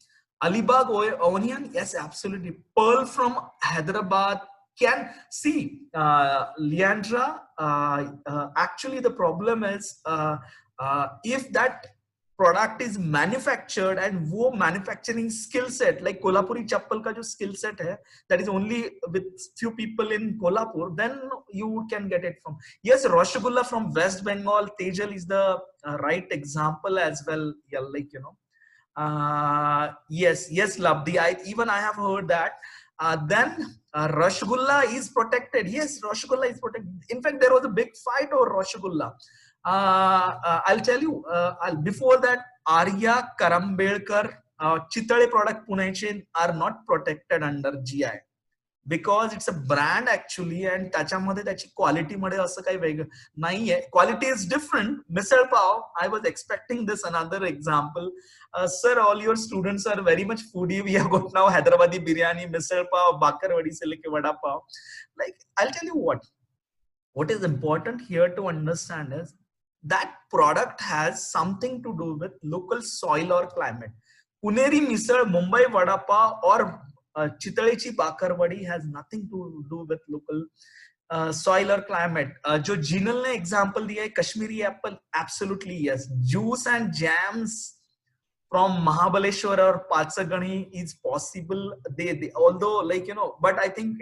Alibag onion, yes, absolutely. Pearl from Hyderabad can see Leandra. Actually, the problem is if that product is manufactured and वो manufacturing skill set like Kolhapuri chappal का जो skill set है that is only with few people in Kolhapur, then you can get it from. Yes, Rasgulla from West Bengal, Tejal is the right example as well. Yeah, like yes, Labdi, I have heard that. Then Rasgulla is protected. Yes, Rasgulla is protected. In fact, there was a big fight over Rasgulla. I'll tell you, before that, Arya, Karambelkar, Chitale product Pune are not protected under GI because it's a brand actually, and त्याच्यामध्ये त्याची quality मध्ये असं काही वेगळं नाहीये. Quality is different. Misal Pav, I was expecting this another example. Sir, all your students are very much foodie. We have got now Hyderabadi biryani, Misal Pav, Bakarwadi se leke Vada Pav. Like, I'll tell you what is important here to understand is that product has something to do with local soil or climate. Puneri misal, Mumbai vada pav or Chitalechi bakarwadi has nothing to do with local soil or climate. जो Jinal ने example दिया है Kashmiri apple, absolutely yes. Juice and jams from Mahabaleshwar or Patsagani is possible. They although like but I think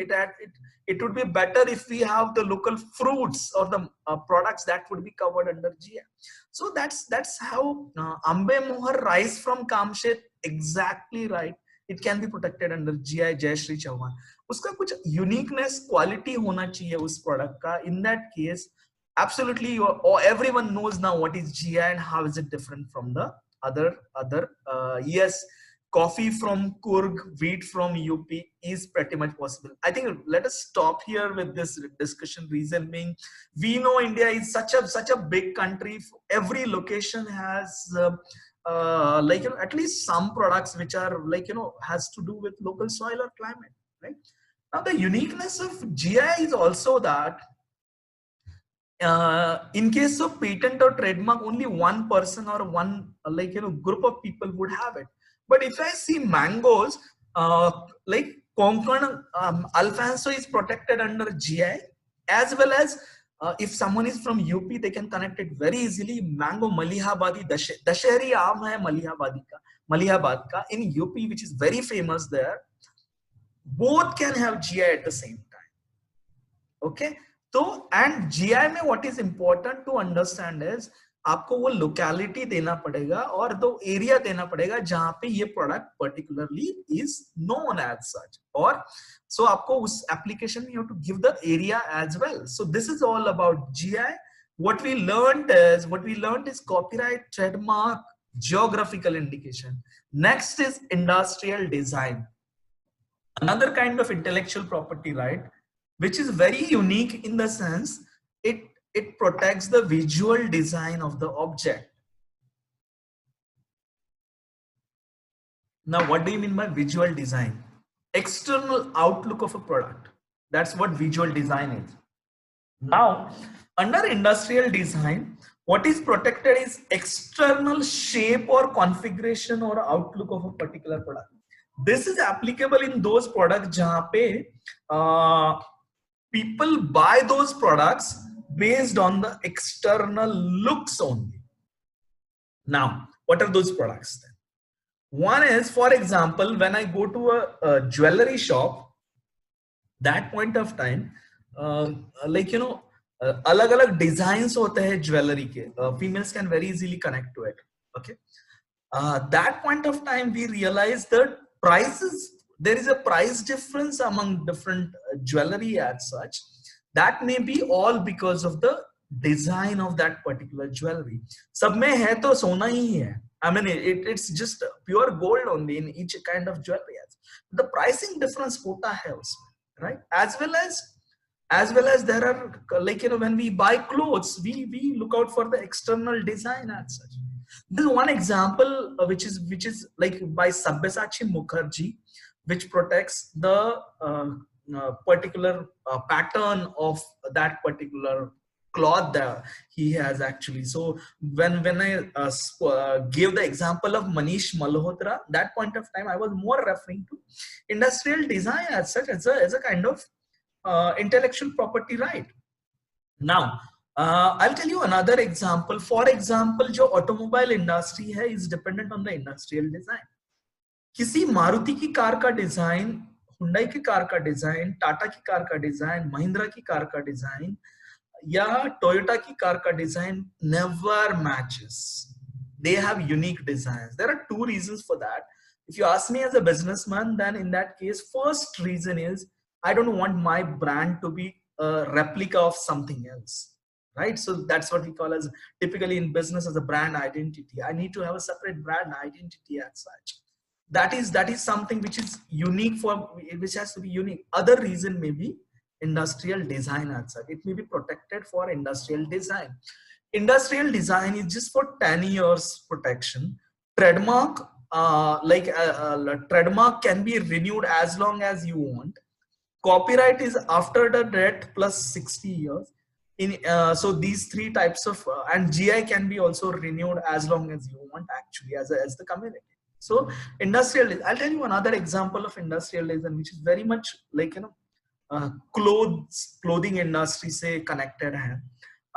it would be better if we have the local fruits or the products that would be covered under GI. So that's how Ambe Mohar rice from Kamshet, exactly right. It can be protected under GI. Jai Shri Chauhan. Uska kuch uniqueness, quality hona chahiye us product ka. In that case, absolutely, everyone knows now what is GI and how is it different from the other yes, coffee from Coorg, wheat from UP is pretty much possible. I think let us stop here with this discussion. Reason being, we know India is such a big country. Every location has like at least some products which are like has to do with local soil or climate. Right now, the uniqueness of GI is also that. In case of patent or trademark, only one person or one group of people would have it. But if I see mangoes, like Konkan Alfonso is protected under GI, as well as if someone is from UP, they can connect it very easily. Mango Malihabadi, Dashehri Aam hai Malihabad ka in UP, which is very famous there. Both can have GI at the same time. Okay. So, and GI में what is important to understand is आपको वो locality देना पड़ेगा और दो area देना पड़ेगा जहाँ पे ये product particularly is known as such. और so आपको उस application में you have to give the area as well. So this is all about GI. What we learned is copyright, trademark, geographical indication. Next is industrial design. Another kind of intellectual property right, which is very unique in the sense it protects the visual design of the object. Now, what do you mean by visual design? External outlook of a product. That's what visual design is. Now, under industrial design, what is protected is external shape or configuration or outlook of a particular product. This is applicable in those products jahan pe people buy those products based on the external looks only. Now, what are those products then? One is, for example, when I go to a jewelry shop, that point of time, like you know, अलग अलग designs होते हैं jewelry के. Females can very easily connect to it. Okay. That point of time, we realize that prices, there is a price difference among different jewelry as such. That may be all because of the design of that particular jewelry. सब में है तो सोना ही है. I mean, it's just pure gold only in each kind of jewelry. The pricing difference hota hai usme, right? As well as there are, like you know, when we buy clothes, we look out for the external design as such. This is one example, which is like by Sabyasachi Mukherjee, which protects the particular pattern of that particular cloth that he has actually. So when I gave the example of Manish Malhotra, that point of time I was more referring to industrial design as such, as a kind of intellectual property right. Now, I'll tell you another example. For example, जो automobile industry है is dependent on the industrial design. किसी मारुति की car का design, Hyundai की car का design, Tata की car का design, Mahindra की कार का डिजाइन या टोयोटा की कार का design never matches. They have unique designs. There are two reasons for that. If you ask me as a businessman, then in that case, first reason is I don't want my brand to be a replica of something else. Right, so that's what we call as typically in business as a brand identity. I need to have a separate brand identity as such. That is something which is unique for, which has to be unique. Other reason may be industrial design as such. It may be protected for industrial design. Industrial design is just for 10 years protection. Trademark, trademark can be renewed as long as you want. Copyright is after the death plus 60 years. So these three types of and GI can be also renewed as long as you want actually as the community. So industrial, I'll tell you another example of industrial design which is very much like, you know, clothing industry say connected hai.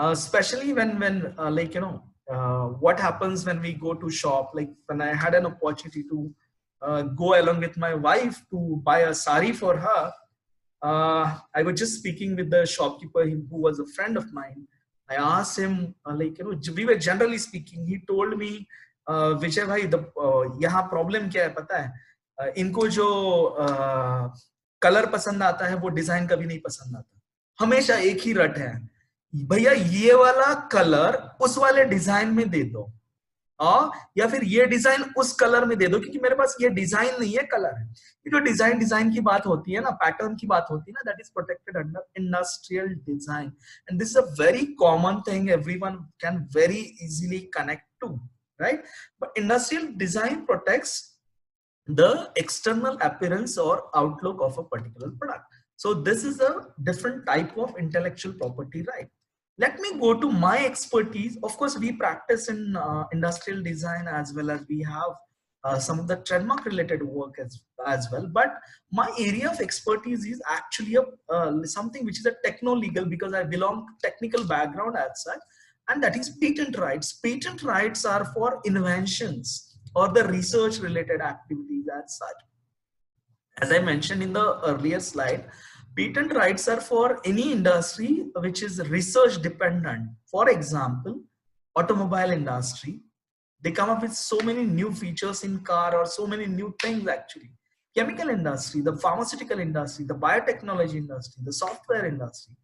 Especially when like, you know, what happens when we go to shop, like when I had an opportunity to go along with my wife to buy a sari for her. I was just speaking with the shopkeeper who was a friend of mine. I asked him, like, you know, we were generally speaking. He told me, Vijay bhai, the यहाँ problem क्या है पता है? इनको जो colour पसंद आता है वो डिजाइन कभी नहीं पसंद आता. हमेशा एक ही रट है. भैया ये वाला कलर उस वाले डिजाइन में दे दो. या फिर ये डिजाइन उस कलर में दे दो क्योंकि मेरे पास ये डिजाइन नहीं है, कलर है. ये जो डिजाइन की बात होती है ना, पैटर्न की बात होती है ना, that is protected under industrial design. And this is a very common thing everyone can very easily connect to, right? But industrial design protects the external appearance or outlook of a particular product. So this is a different type of intellectual property right. Let me go to my expertise. Of course, we practice in industrial design as well as we have some of the trademark related work as well. But my area of expertise is actually something which is a techno-legal, because I belong to technical background as such, and that is patent rights. Patent rights are for inventions or the research related activities as such. As I mentioned in the earlier slide, patent rights are for any industry which is research dependent. For example, automobile industry, they come up with so many new features in car or so many new things actually. Chemical industry, the pharmaceutical industry, the biotechnology industry, the software industry,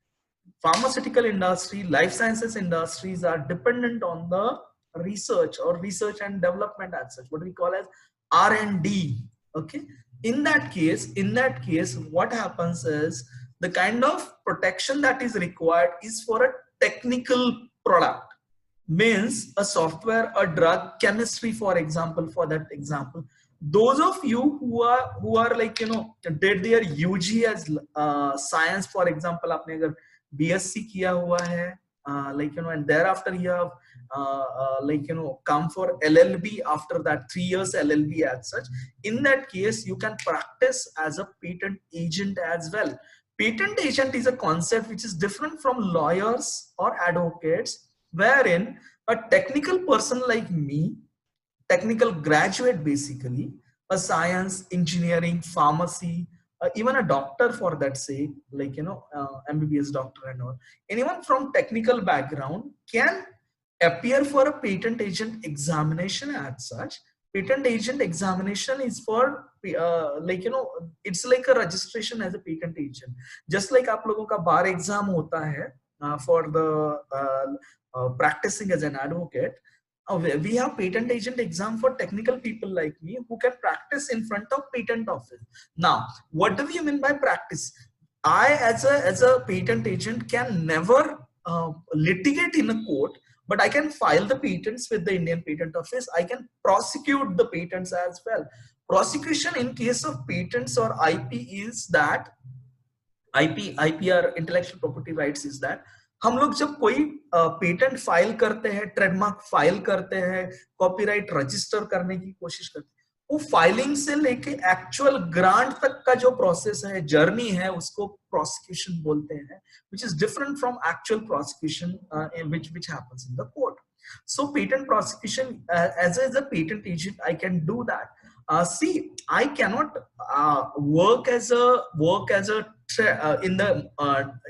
pharmaceutical industry, life sciences industries are dependent on the research or research and development as such, what we call as R&D. Okay, in that case what happens is the kind of protection that is required is for a technical product, means a software, a drug, chemistry, for example, for that example, those of you who are like, you know, did their UG as science, for example, आपने अगर BSc किया हुआ है, like, you know, and thereafter you have like, you know, come for LLB after that 3 years LLB as such. In that case, you can practice as a patent agent as well. Patent agent is a concept which is different from lawyers or advocates, wherein a technical person like me, technical graduate basically, a science, engineering, pharmacy, even a doctor for that sake, like, you know, MBBS doctor and all, anyone from technical background can appear for a patent agent examination as such. Patent agent examination is for like, you know, it's like a registration as a patent agent, just like आप लोगों का bar exam होता है for the practicing as an advocate. We have patent agent exam for technical people like me who can practice in front of patent office. Now, what do you mean by practice? I as a patent agent can never litigate in a court, but I can file the patents with the Indian Patent Office. I can prosecute the patents as well. Prosecution in case of patents or IP is that IPR, intellectual property rights, is that हम लोग जब कोई patent file करते हैं, trademark file करते हैं, copyright register करने की कोशिश करते हैं, वो फाइलिंग से लेके एक्चुअल ग्रांट तक का जो प्रोसेस है, जर्नी है, उसको प्रोसिक्यूशन बोलते हैं, which is different from actual prosecution which happens in the court. So patent prosecution, as a patent agent, I can do that. See, I cannot work as a in the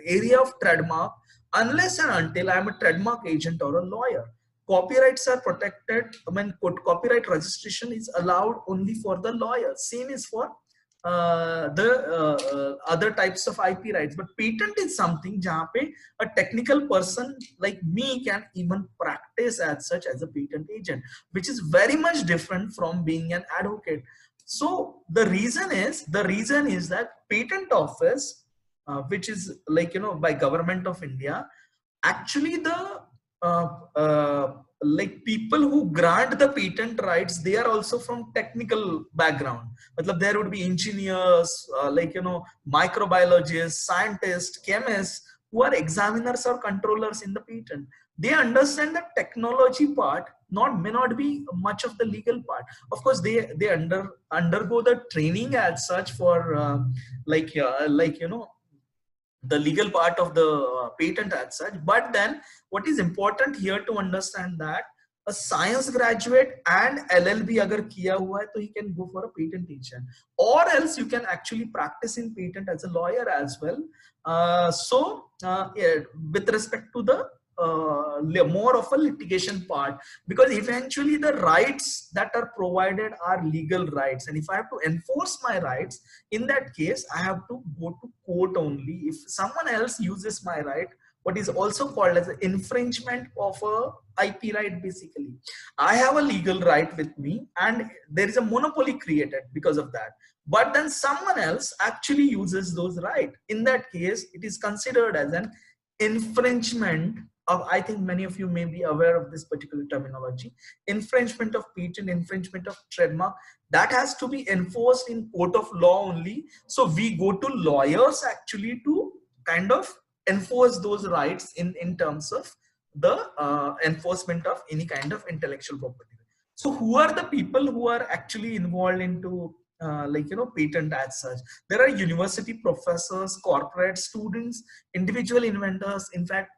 area of trademark unless and until I am a trademark agent or a lawyer. Copyrights are protected. I mean, copyright registration is allowed only for the lawyer. Same is for the other types of IP rights. But patent is something jahan pe a technical person like me can even practice as such as a patent agent, which is very much different from being an advocate. So the reason is that patent office, which is like, you know, by government of India, actually the like people who grant the patent rights, they are also from technical background. Matlab, there would be engineers, like, you know, microbiologists, scientists, chemists, who are examiners or controllers in the patent. They understand the technology part, may not be much of the legal part. Of course, they undergo the training as such for like, you know, the legal part of the patent as such. But then what is important here to understand that a science graduate and LLB agar kiya hua hai, to he can go for a patent agent, or else you can actually practice in patent as a lawyer as well. Yeah, with respect to the more of a litigation part, because eventually the rights that are provided are legal rights, and if I have to enforce my rights, in that case I have to go to court only. If someone else uses my right, what is also called as an infringement of a IP right, basically I have a legal right with me and there is a monopoly created because of that, but then someone else actually uses those rights. In that case, it is considered as an infringement of, I think many of you may be aware of this particular terminology, infringement of patent, infringement of trademark, that has to be enforced in court of law only. So we go to lawyers actually to kind of enforce those rights in terms of the enforcement of any kind of intellectual property. So who are the people who are actually involved into like, you know, patent as such? There are university professors, corporate students, individual inventors. In fact,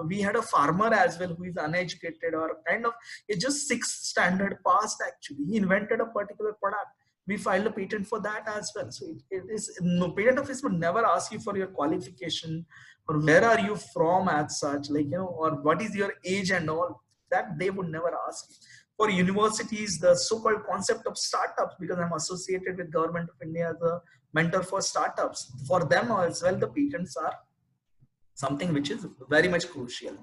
we had a farmer as well who is uneducated or kind of just 6th standard passed. Actually, he invented a particular product. We filed a patent for that as well. So it is, no, patent office would never ask you for your qualification or where are you from as such, like, you know, or what is your age and all that. They would never ask you. For universities, the so-called concept of startups, because I'm associated with Government of India as a mentor for startups, for them as well, the patents are something which is very much crucial.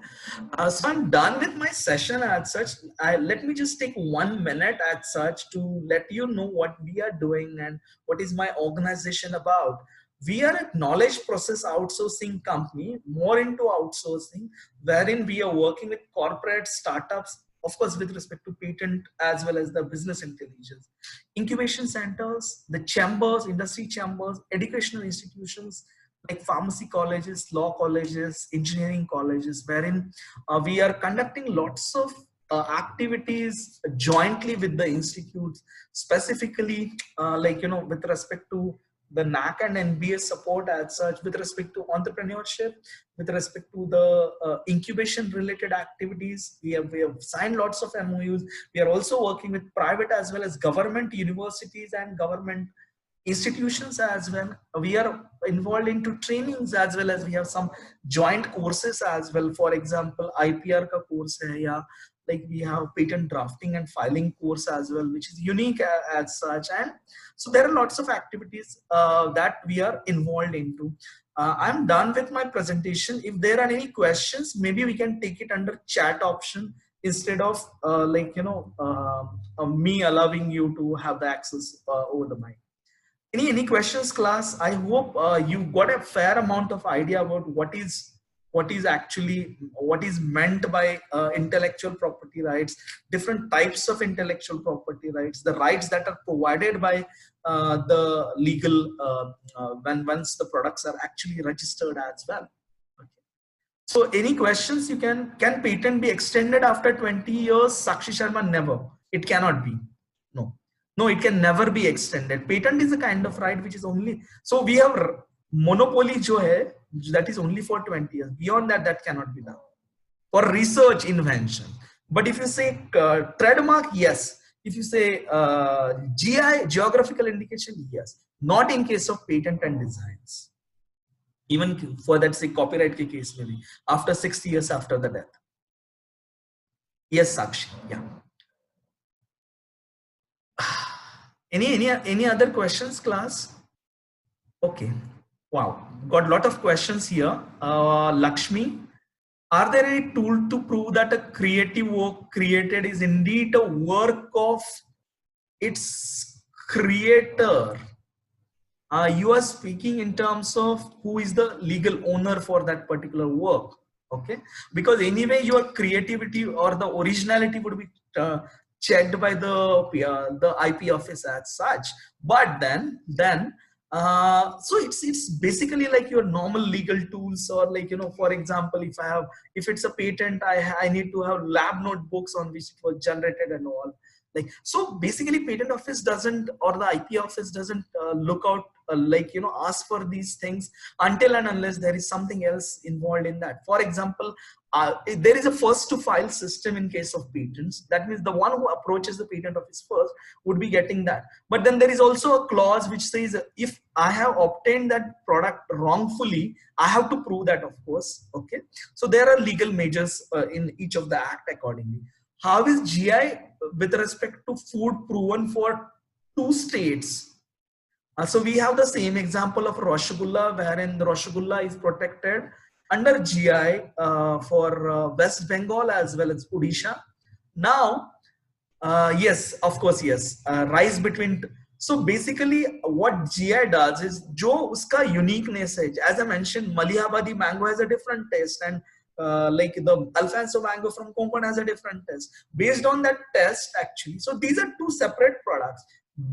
So I'm done with my session as such. Let me just take 1 minute as such to let you know what we are doing and what is my organization about. We are a knowledge process outsourcing company, more into outsourcing, wherein we are working with corporate startups of course, with respect to patent as well as the business intelligence. Incubation centers, the chambers, industry chambers, educational institutions like pharmacy colleges, law colleges, engineering colleges, wherein we are conducting lots of activities jointly with the institutes, specifically like, you know, with respect to the NAC and NBA support as such, with respect to entrepreneurship, with respect to the incubation related activities. We have signed lots of MOUs. We are also working with private as well as government universities and government institutions as well. We are involved into trainings as well as we have some joint courses as well. For example, IPR ka course hai, ya like we have patent drafting and filing course as well, which is unique as such. And so there are lots of activities that we are involved into. I'm done with my presentation. If there are any questions, maybe we can take it under chat option instead of like, you know, me allowing you to have the access over the mic. Any questions, class? I hope you got a fair amount of idea about what is meant by intellectual property rights, different types of intellectual property rights, the rights that are provided by the legal once the products are actually registered as well. Okay. So any questions? You can patent be extended after 20 years? Sakshi Sharma, never. It cannot be. No, it can never be extended. Patent is a kind of right which is only, so we have monopoly jo hai, that is only for 20 years. Beyond that, that cannot be done for research invention. But if you say trademark, yes. If you say GI, geographical indication, yes. Not in case of patent and designs. Even for that, say copyright case maybe after 60 years after the death. Yes, Sakshi. Yeah. Any other questions, class? Okay. Wow, got a lot of questions here. Lakshmi, are there any tool to prove that a creative work created is indeed a work of its creator? You are speaking in terms of who is the legal owner for that particular work. Okay, because anyway your creativity or the originality would be checked by the IP office as such. But then so it's basically like your normal legal tools, or like, you know, for example, if it's a patent, I need to have lab notebooks on which it was generated and all. Like, so basically patent office doesn't, or the IP office doesn't look out like, you know, ask for these things until and unless there is something else involved in that. For example, there is a first to file system in case of patents. That means the one who approaches the patent office first would be getting that. But then there is also a clause which says if I have obtained that product wrongfully, I have to prove that, of course. Okay, so there are legal measures in each of the act accordingly. How is GI with respect to food proven for 2 states? So we have the same example of Rasgulla, wherein the Rasgulla is protected under GI for West Bengal as well as Odisha. Now, yes, of course, yes, rise between. So basically what GI does is, jo uska uniqueness hai, as I mentioned, Malihabadi mango has a different taste, and like the Alfonso mango from Konkan has a different taste. Based on that test, actually, so these are 2 separate products,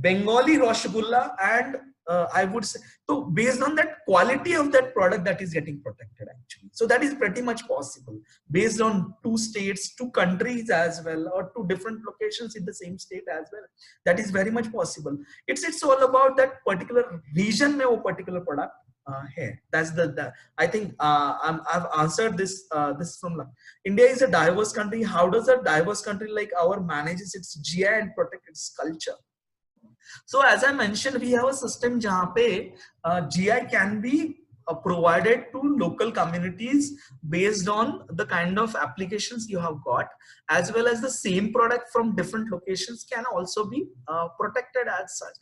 Bengali Rasgulla and I would say, so based on that quality of that product, that is getting protected actually. So that is pretty much possible based on 2 states, 2 countries as well, or 2 different locations in the same state as well. That is very much possible. It's all about that particular region mein wo particular product hai. That's I think I've answered this. This from India is a diverse country. How does a diverse country like our manages its GI and protect its culture? So as I mentioned, we have a system jahan pe GI can be provided to local communities based on the kind of applications you have got, as well as the same product from different locations can also be protected as such.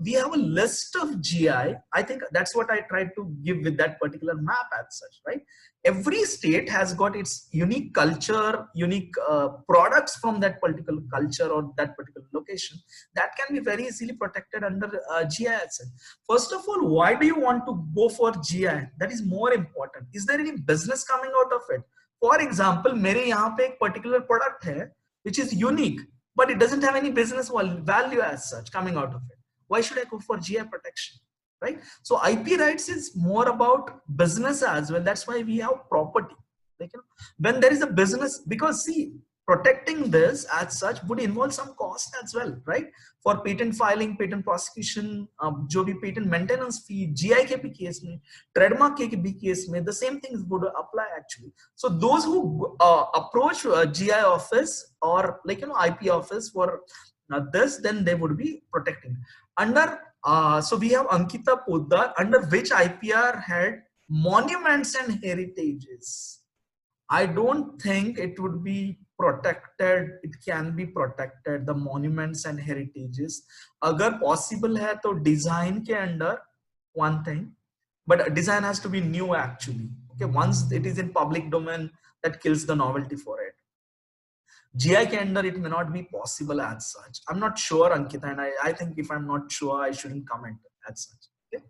We have a list of GI. I think that's what I tried to give with that particular map as such, right? Every state has got its unique culture, unique products from that particular culture or that particular location that can be very easily protected under GI itself. First of all, why do you want to go for GI? That is more important. Is there any business coming out of it? For example, मेरे यहाँ पे एक particular product है which is unique, but it doesn't have any business value as such coming out of it. Why should I go for GI protection, right? So IP rights is more about business as well. That's why we have property. Like, you know, when there is a business, because see, protecting this as such would involve some cost as well, right? For patent filing, patent prosecution, जो भी patent maintenance fee, GI के भी case में, trademark के भी case में, the same things would apply actually. So those who approach GI office or like, you know, IP office for this, then they would be protecting. Under so we have Ankita Poddar, under which IPR had monuments and heritages. I don't think it would be protected. It can be protected, the monuments and heritages. Agar possible hai to design ke under one thing, but design has to be new actually. Okay, once it is in public domain, that kills the novelty for it. GI ke under it may not be possible as such. I'm not sure, Ankita, and I think if I'm not sure, I shouldn't comment as such. Okay?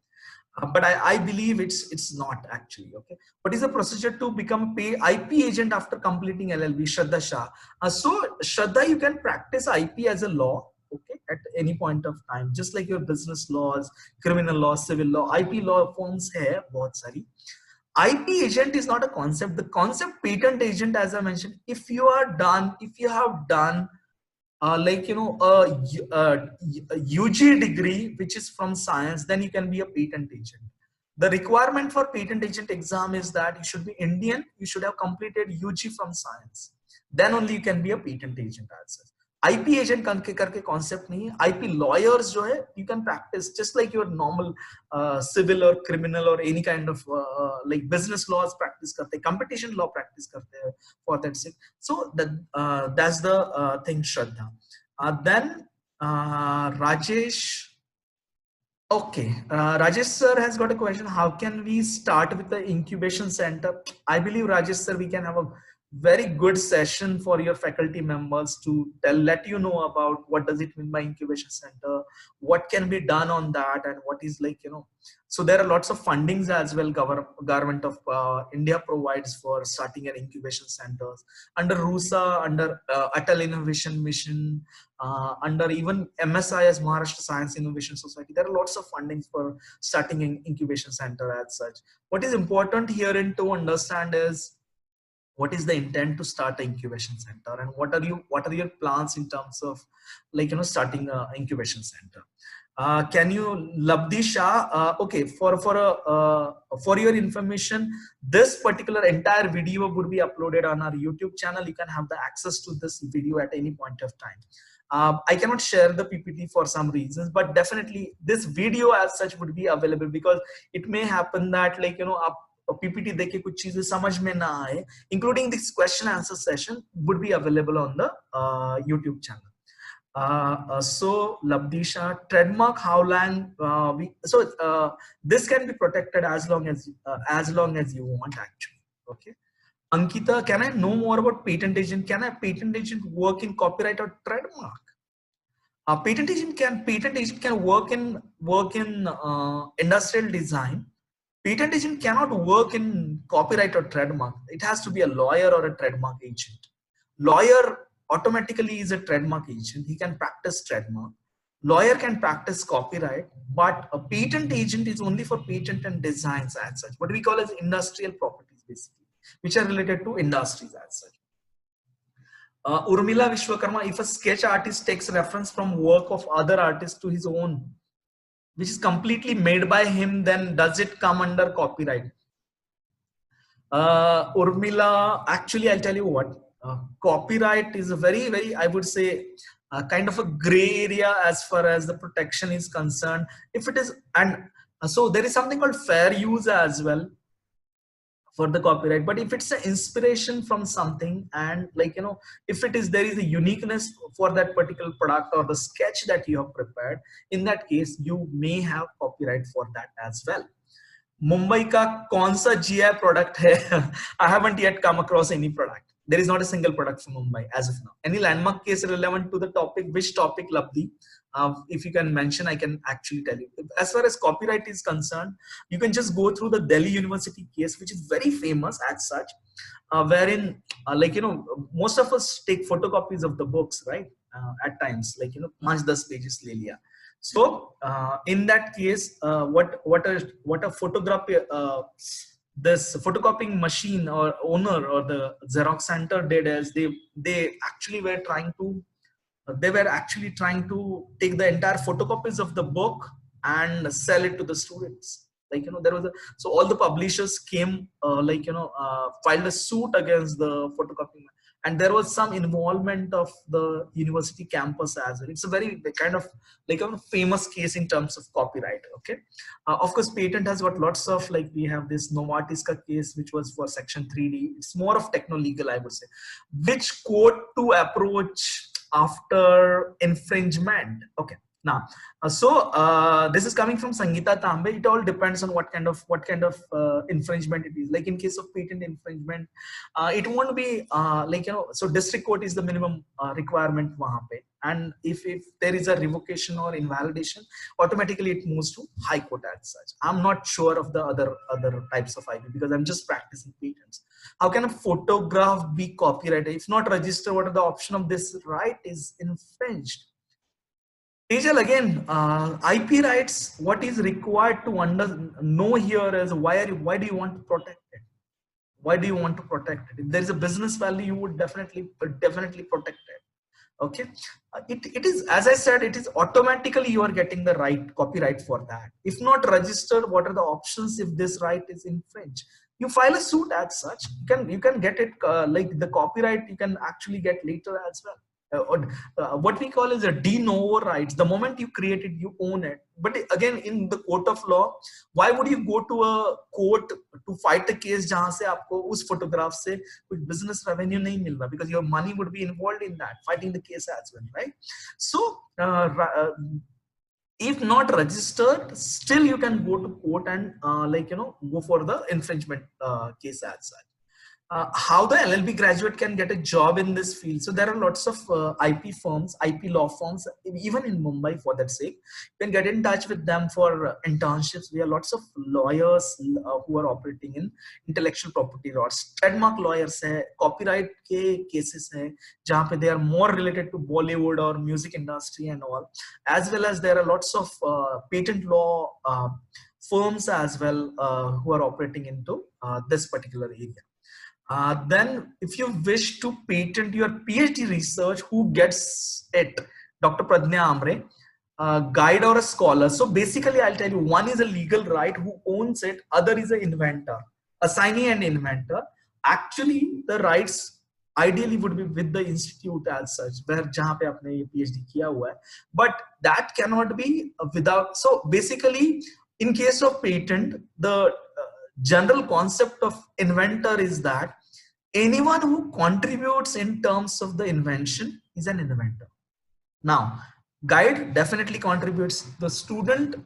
But I believe it's not actually. Okay, what is the procedure to become IP agent after completing LLB? Shraddha Shah. So Shraddha, you can practice IP as a law, okay, at any point of time, just like your business laws, criminal law, civil law. IP law forms hai bahut sari. IP agent is not a concept. The concept patent agent, as I mentioned, if you have done like, you know, a UG degree which is from science, then you can be a patent agent. The requirement for patent agent exam is that you should be Indian, you should have completed UG from science, then only you can be a patent agent as such. IP agent करके concept नहीं है. IP lawyers जो है, you can practice just like your normal civil or criminal or any kind of like business laws practice करते हैं, competition law practice करते हैं for that sake. So that's the thing, Shraddha. Then Rajesh. Okay, Rajesh sir has got a question. How can we start with the incubation center? I believe, Rajesh sir, we can have a very good session for your faculty members to let you know about what does it mean by incubation center, what can be done on that, and what is like, you know. So there are lots of fundings as well. Government of India provides for starting an incubation centers under RUSA, under Atal Innovation Mission, under even MSIS, Maharashtra Science Innovation Society. There are lots of fundings for starting an incubation center as such. What is important here and to understand is what is the intent to start an incubation center, and what are your plans in terms of like, you know, starting an incubation center. Can you, Labdi Shah, okay, for your information, this particular entire video would be uploaded on our YouTube channel. You can have the access to this video at any point of time. I cannot share the PPT for some reasons, but definitely this video as such would be available, because it may happen that, like, you know, PPT देख के कुछ चीजें समझ में ना आए, including this question answer session would be available on the YouTube channel. So Labdisha, trademark, how long this can be protected as long as you want actually. Okay. Ankita, can I know more about patent agent? Can a patent agent work in copyright or trademark? Patent agent can work in industrial design. Patent agent cannot work in copyright or trademark. It has to be a lawyer or a trademark agent. Lawyer automatically is a trademark agent. He can practice trademark. Lawyer can practice copyright, but a patent agent is only for patent and designs as such. What we call as industrial properties, basically, which are related to industries as such. Urmila Vishwakarma, if a sketch artist takes reference from work of other artists to his own, which is completely made by him, then does it come under copyright? Urmila, actually, I'll tell you what, copyright is a very, very, I would say, kind of a gray area as far as the protection is concerned. If it is, and so there is something called fair use as well for the copyright. But if it's an inspiration from something, and like, you know, if it is, there is a uniqueness for that particular product or the sketch that you have prepared, in that case you may have copyright for that as well. Mumbai ka kaun sa GI product hai? I haven't yet come across any product. There is not a single product from Mumbai as of now. Any landmark case relevant to the topic? Which topic, Labdi? If you can mention, I can actually tell you. As far as copyright is concerned, you can just go through the Delhi University case, which is very famous as such, wherein, most of us take photocopies of the books, right? At times, 5-10 pages le liya. So in that case, what a photography, this photocopying machine or owner or the Xerox center did is they actually were trying to take the entire photocopies of the book and sell it to the students. There was so all the publishers came, filed a suit against the photocopying, and there was some involvement of the university campus as well. It's a very kind of a famous case in terms of copyright. Okay, of course, patent has got lots of, we have this Novartis case, which was for Section 3D. It's more of techno-legal, I would say. Which court to approach after infringement? Okay. Now, this is coming from Sangeeta Tambe. It all depends on what kind of infringement it is. Like in case of patent infringement, it won't be so district court is the minimum requirement wahan pe. And if there is a revocation or invalidation, automatically it moves to high court as such. I'm not sure of the other types of IP because I'm just practicing patents. How can a photograph be copyrighted? If not registered, what are the option of this right is infringed? Tejal, again, IP rights, what is required to know here is why do you want to protect it? Why do you want to protect it? If there is a business value, you would definitely protect it. Okay, it is, as I said, it is automatically you are getting the right copyright for that. If not registered, what are the options if this right is infringed? You file a suit as such. You can get it, like the copyright you can actually get later as well. What we call is a de novo rights. The moment you create it, you own it. But again, in the court of law, why would you go to a court to fight a case jahan se aapko us photograph se kuch business revenue nahi mil raha, because your money would be involved in that, fighting the case as well, right? So if not registered, still you can go to court and go for the infringement case as such. How the LLB graduate can get a job in this field. So there are lots of IP firms, IP law firms, even in Mumbai for that sake. You can get in touch with them for internships. We have lots of lawyers who are operating in intellectual property laws. Trademark lawyers hai, copyright ke cases hai, jahan pe they are more related to Bollywood or music industry and all. As well as there are lots of patent law firms as well who are operating into this particular area. Then if you wish to patent your PhD research, who gets it? Dr. Pradnya Amre, guide or a scholar. So basically I'll tell you, one is a legal right, who owns it, other is an inventor, assignee and inventor. Actually the rights ideally would be with the institute as such, where jahan pe apne ye PhD kiya hua hai. But that cannot be without. So basically in case of patent, the general concept of inventor is that anyone who contributes in terms of the invention is an inventor. Now, guide definitely contributes. The student,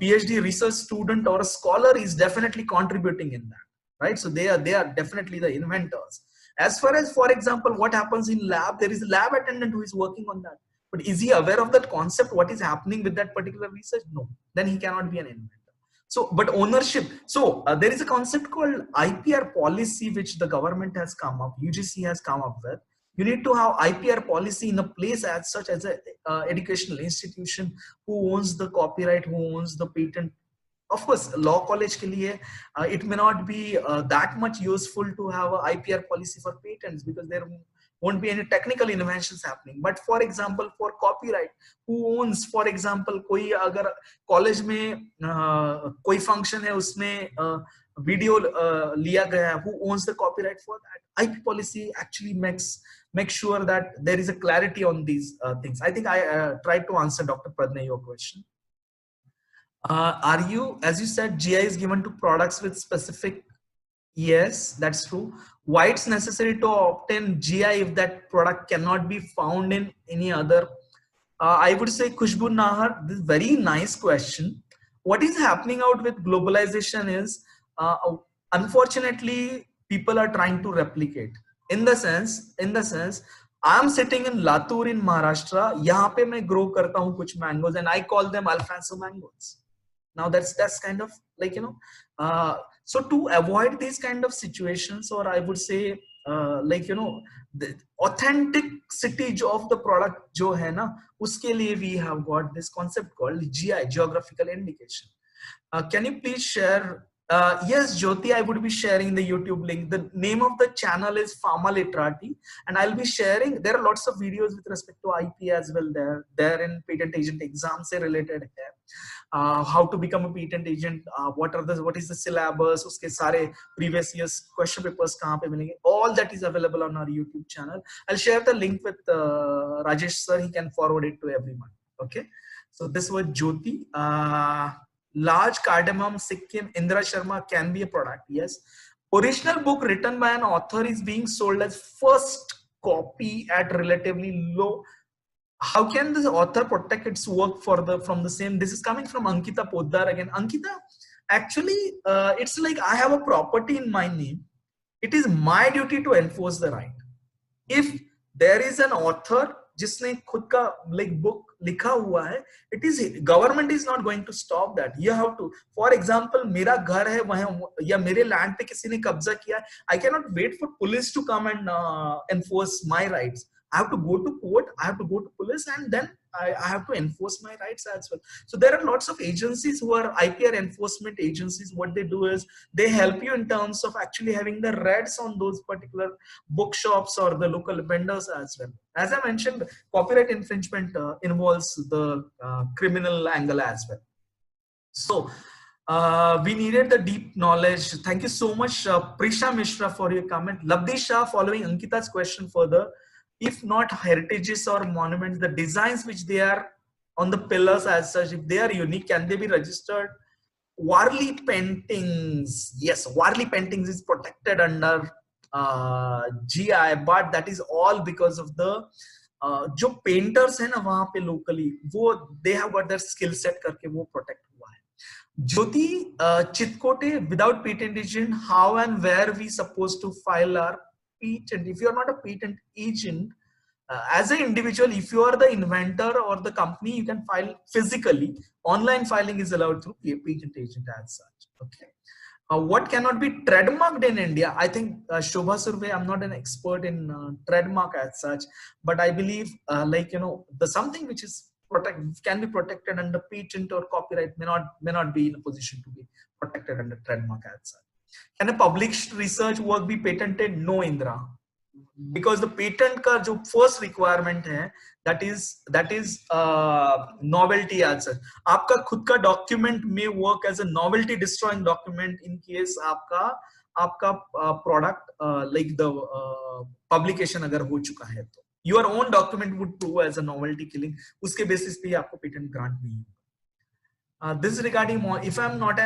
PhD research student or a scholar is definitely contributing in that, right? So they are definitely the inventors. As far as, for example, what happens in lab, there is a lab attendant who is working on that. But is he aware of that concept? What is happening with that particular research? No. Then he cannot be an inventor. So, but ownership. So there is a concept called IPR policy, which the government has come up, UGC has come up with. You need to have IPR policy in a place as such as an educational institution who owns the copyright, who owns the patent. Of course, law college ke liye, it may not be that much useful to have an IPR policy for patents because there won't be any technical inventions happening. But for example, for copyright, who owns, for example, koi agar college mein koi function hai usme video liya gaya hai, who owns the copyright for that? IP policy actually makes sure that there is a clarity on these things. I think I tried to answer Dr. Pradnya your question. Are you, as you said, GI is given to products with specific? Yes, that's true. Why it's necessary to obtain GI if that product cannot be found in any other? I would say, Khushbu Nahar, this is very nice question. What is happening out with globalization is unfortunately people are trying to replicate. In the sense I am sitting in Latur in Maharashtra, yahan pe main grow karta hu kuch mangoes and I call them Alfonso mangoes. Now that's kind of like, you know, so to avoid these kind of situations, or I would say like, you know, the authenticity of the product jo hai na, uske liye we have got this concept called GI, geographical indication. Can you please share? Yes, Jyoti, I would be sharing the YouTube link. The name of the channel is Pharma Literati, and I'll be sharing. There are lots of videos with respect to IP as well. There in patent agent exams se related hai. How to become a patent agent? What is the syllabus? Uske sare previous years question papers kahan pe milenge? All that is available on our YouTube channel. I'll share the link with Rajesh sir. He can forward it to everyone. Okay. So this was Jyoti. Large cardamom, Sikkim, Indra Sharma can be a product. Yes. Original book written by an author is being sold as first copy at relatively low. How can this author protect its work from the same? This is coming from Ankita Poddar again. Ankita, actually, it's like I have a property in my name. It is my duty to enforce the right. If there is an author जिसने खुद का like book लिखा हुआ है, it is government is not going to stop that. You have to, for example, मेरा घर है वहाँ या मेरे land पे किसी ने कब्जा किया, I cannot wait for police to come and enforce my rights. I have to go to court, I have to go to police, and then I have to enforce my rights as well. So there are lots of agencies who are IPR enforcement agencies. What they do is they help you in terms of actually having the reds on those particular bookshops or the local vendors as well. As I mentioned, copyright infringement involves the criminal angle as well. So we needed the deep knowledge. Thank you so much, Prisha Mishra, for your comment. Labdi Shah, following Ankita's question further, if not heritages or monuments, the designs which they are on the pillars as such, if they are unique, can they be registered? Warli paintings, yes, Warli paintings is protected under GI, but that is all because of the जो painters हैं ना वहाँ पे locally, वो they have got their skill set करके वो protect हुआ है. Jyoti, Chitkote, without patent agent, how and where we supposed to file our patent? If you are not a patent agent, as an individual, if you are the inventor or the company, you can file physically. Online filing is allowed through patent agent as such. Okay. What cannot be trademarked in India? I think Shobha Surve, I'm not an expert in trademark as such, but I believe like, you know, the something which is can be protected under patent or copyright may not be in a position to be protected under trademark as such. Can a published research work be patented? No, Indra, because the patent का जो first requirement है, that is novelty as such. आपका खुद का document may work as a novelty destroying document in case आपका product like the publication अगर हो चुका है तो your own document would prove as a novelty killing. उसके basis पे आपको patent grant नहीं होगा. This is regarding if I'm not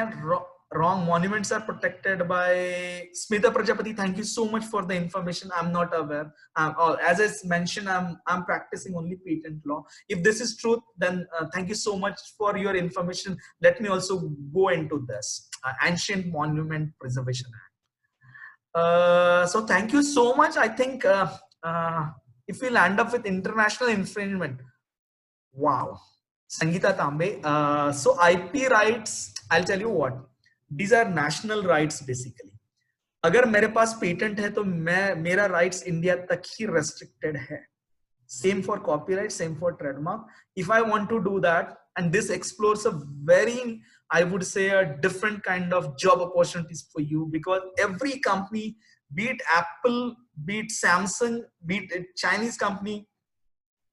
wrong, monuments are protected by Smita Prajapati. Thank you so much for the information. I'm not aware. As I mentioned, I'm practicing only patent law. If this is truth, then thank you so much for your information. Let me also go into this Ancient Monument Preservation Act. So thank you so much. I think if we'll end up with international infringement, wow. Sangeeta Tambe. So IP rights, I'll tell you what. These are national rights basically. अगर मेरे पास patent है तो मेरा rights India तक ही restricted है. Same for copyright, same for trademark. If I want to do that, and this explores a very, I would say, a different kind of job opportunities for you, because every company, be it Apple, be it Samsung, be it a Chinese company,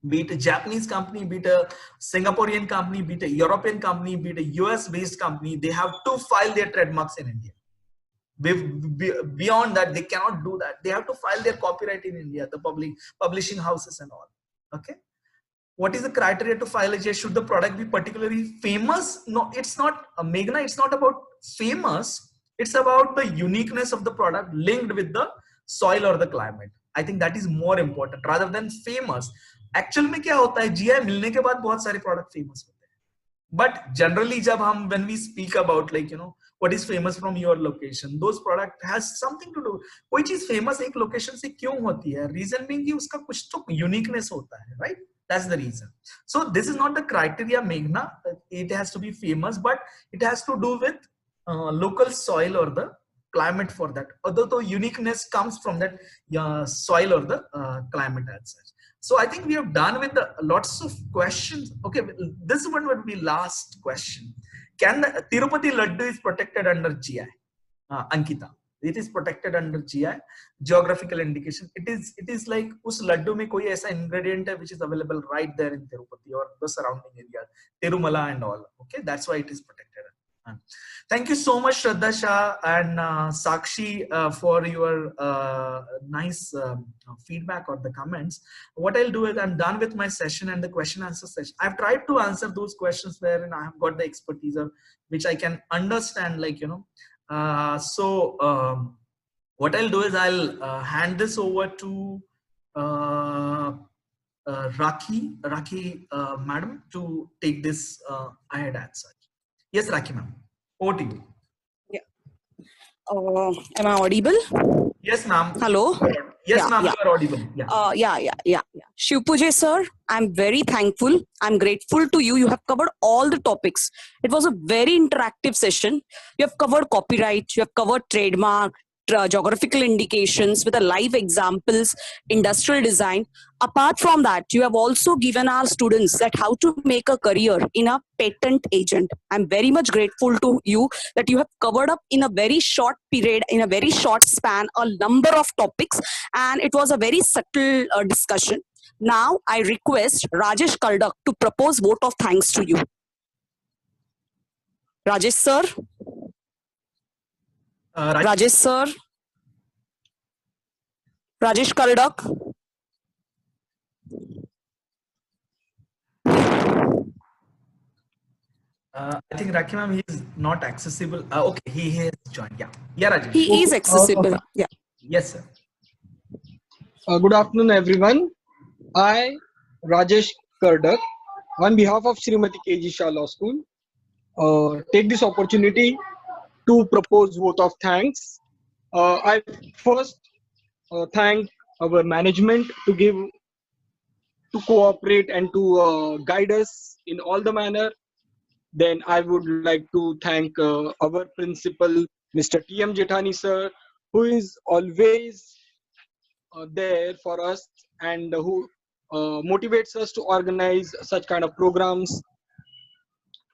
be it a Japanese company, be it a Singaporean company, be it a European company, be it a US based company, they have to file their trademarks in India. Beyond that, they cannot do that. They have to file their copyright in India, the publishing houses and all. Okay. What is the criteria to file a J? Should the product be particularly famous? No, it's not, Meghna, it's not about famous. It's about the uniqueness of the product linked with the soil or the climate. I think that is more important rather than famous. Actual में क्या होता है, GI मिलने के बाद बहुत सारे product famous होते हैं. But generally, when we speak about like what is famous from your location, those product has something to do. कोई चीज famous एक location से क्यों होती है? Reason being कि उसका कुछ तो uniqueness होता है, right? That's the reason. So this is not the criteria, Meghna. It has to be famous, but it has to do with local soil or the climate for that. Although the uniqueness comes from that soil or the climate as such. So I think we have done with the lots of questions. Okay, this one would be last question. Can the Tirupati Laddu is protected under GI? Ankita, it is protected under GI. Geographical indication. It is like us laddu mein koi aisa ingredient hai which is available right there in Tirupati or the surrounding areas, Tirumala and all. Okay, that's why it is protected. Thank you so much, Shraddha Shah and Sakshi, for your nice feedback or the comments. What I'll do is I'm done with my session and the question answer session. I've tried to answer those questions wherein I have got the expertise of which I can understand, like, what I'll do is I'll hand this over to Rakhi madam to take this ahead as such. Yes, Rakhi ma'am. Over to you. Yeah. Am I audible? Yes, ma'am. Hello. Yes, ma'am. You are audible. Yeah. Shivpujay sir, I'm very thankful. I'm grateful to you. You have covered all the topics. It was a very interactive session. You have covered copyright. You have covered trademark, geographical indications with a live examples, industrial design. Apart from that, you have also given our students that how to make a career in a patent agent. I'm very much grateful to you that you have covered up in a very short period, in a very short span, a number of topics, and it was a very subtle discussion. Now, I request Rajesh Kaldak to propose vote of thanks to you. Rajesh sir? Rajesh sir? Rajesh Kaldak? I think Rakhi ma'am, he is not accessible. Okay, he has joined. Yeah, Rajesh. He is accessible. Yeah. Yes, sir. Good afternoon, everyone. I, Rajesh Kardak, on behalf of Srimati KG Shah Law School, take this opportunity to propose vote of thanks. I first thank our management to cooperate and to guide us in all the manner. Then I would like to thank our principal, Mr. T.M. Jethani sir, who is always there for us and who motivates us to organize such kind of programs.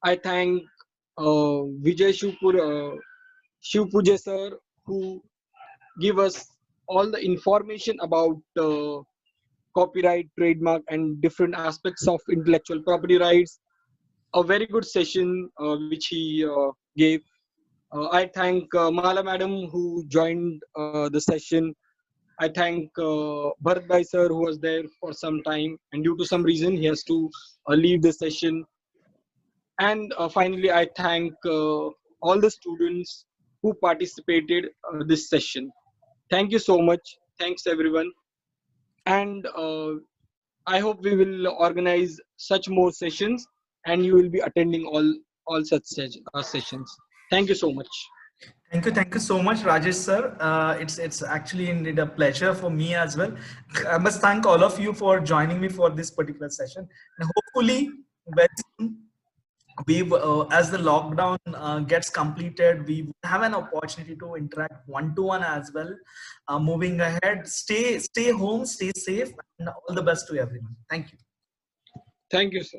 I thank Vijay Shivpujay sir, who give us all the information about copyright, trademark, and different aspects of intellectual property rights. A very good session which he gave. I thank Mala madam who joined the session. I thank Bharat Bhai sir who was there for some time and due to some reason he has to leave the session. And finally, I thank all the students who participated this session. Thank you so much. Thanks everyone. And I hope we will organize such more sessions and you will be attending all such sessions. Thank you so much. Thank you so much, Rajesh sir. It's actually indeed a pleasure for me as well. I must thank all of you for joining me for this particular session, and hopefully very soon we as the lockdown gets completed, we have an opportunity to interact one-to-one as well. Moving ahead, stay home, stay safe, and all the best to everyone. Thank you. Thank you, sir.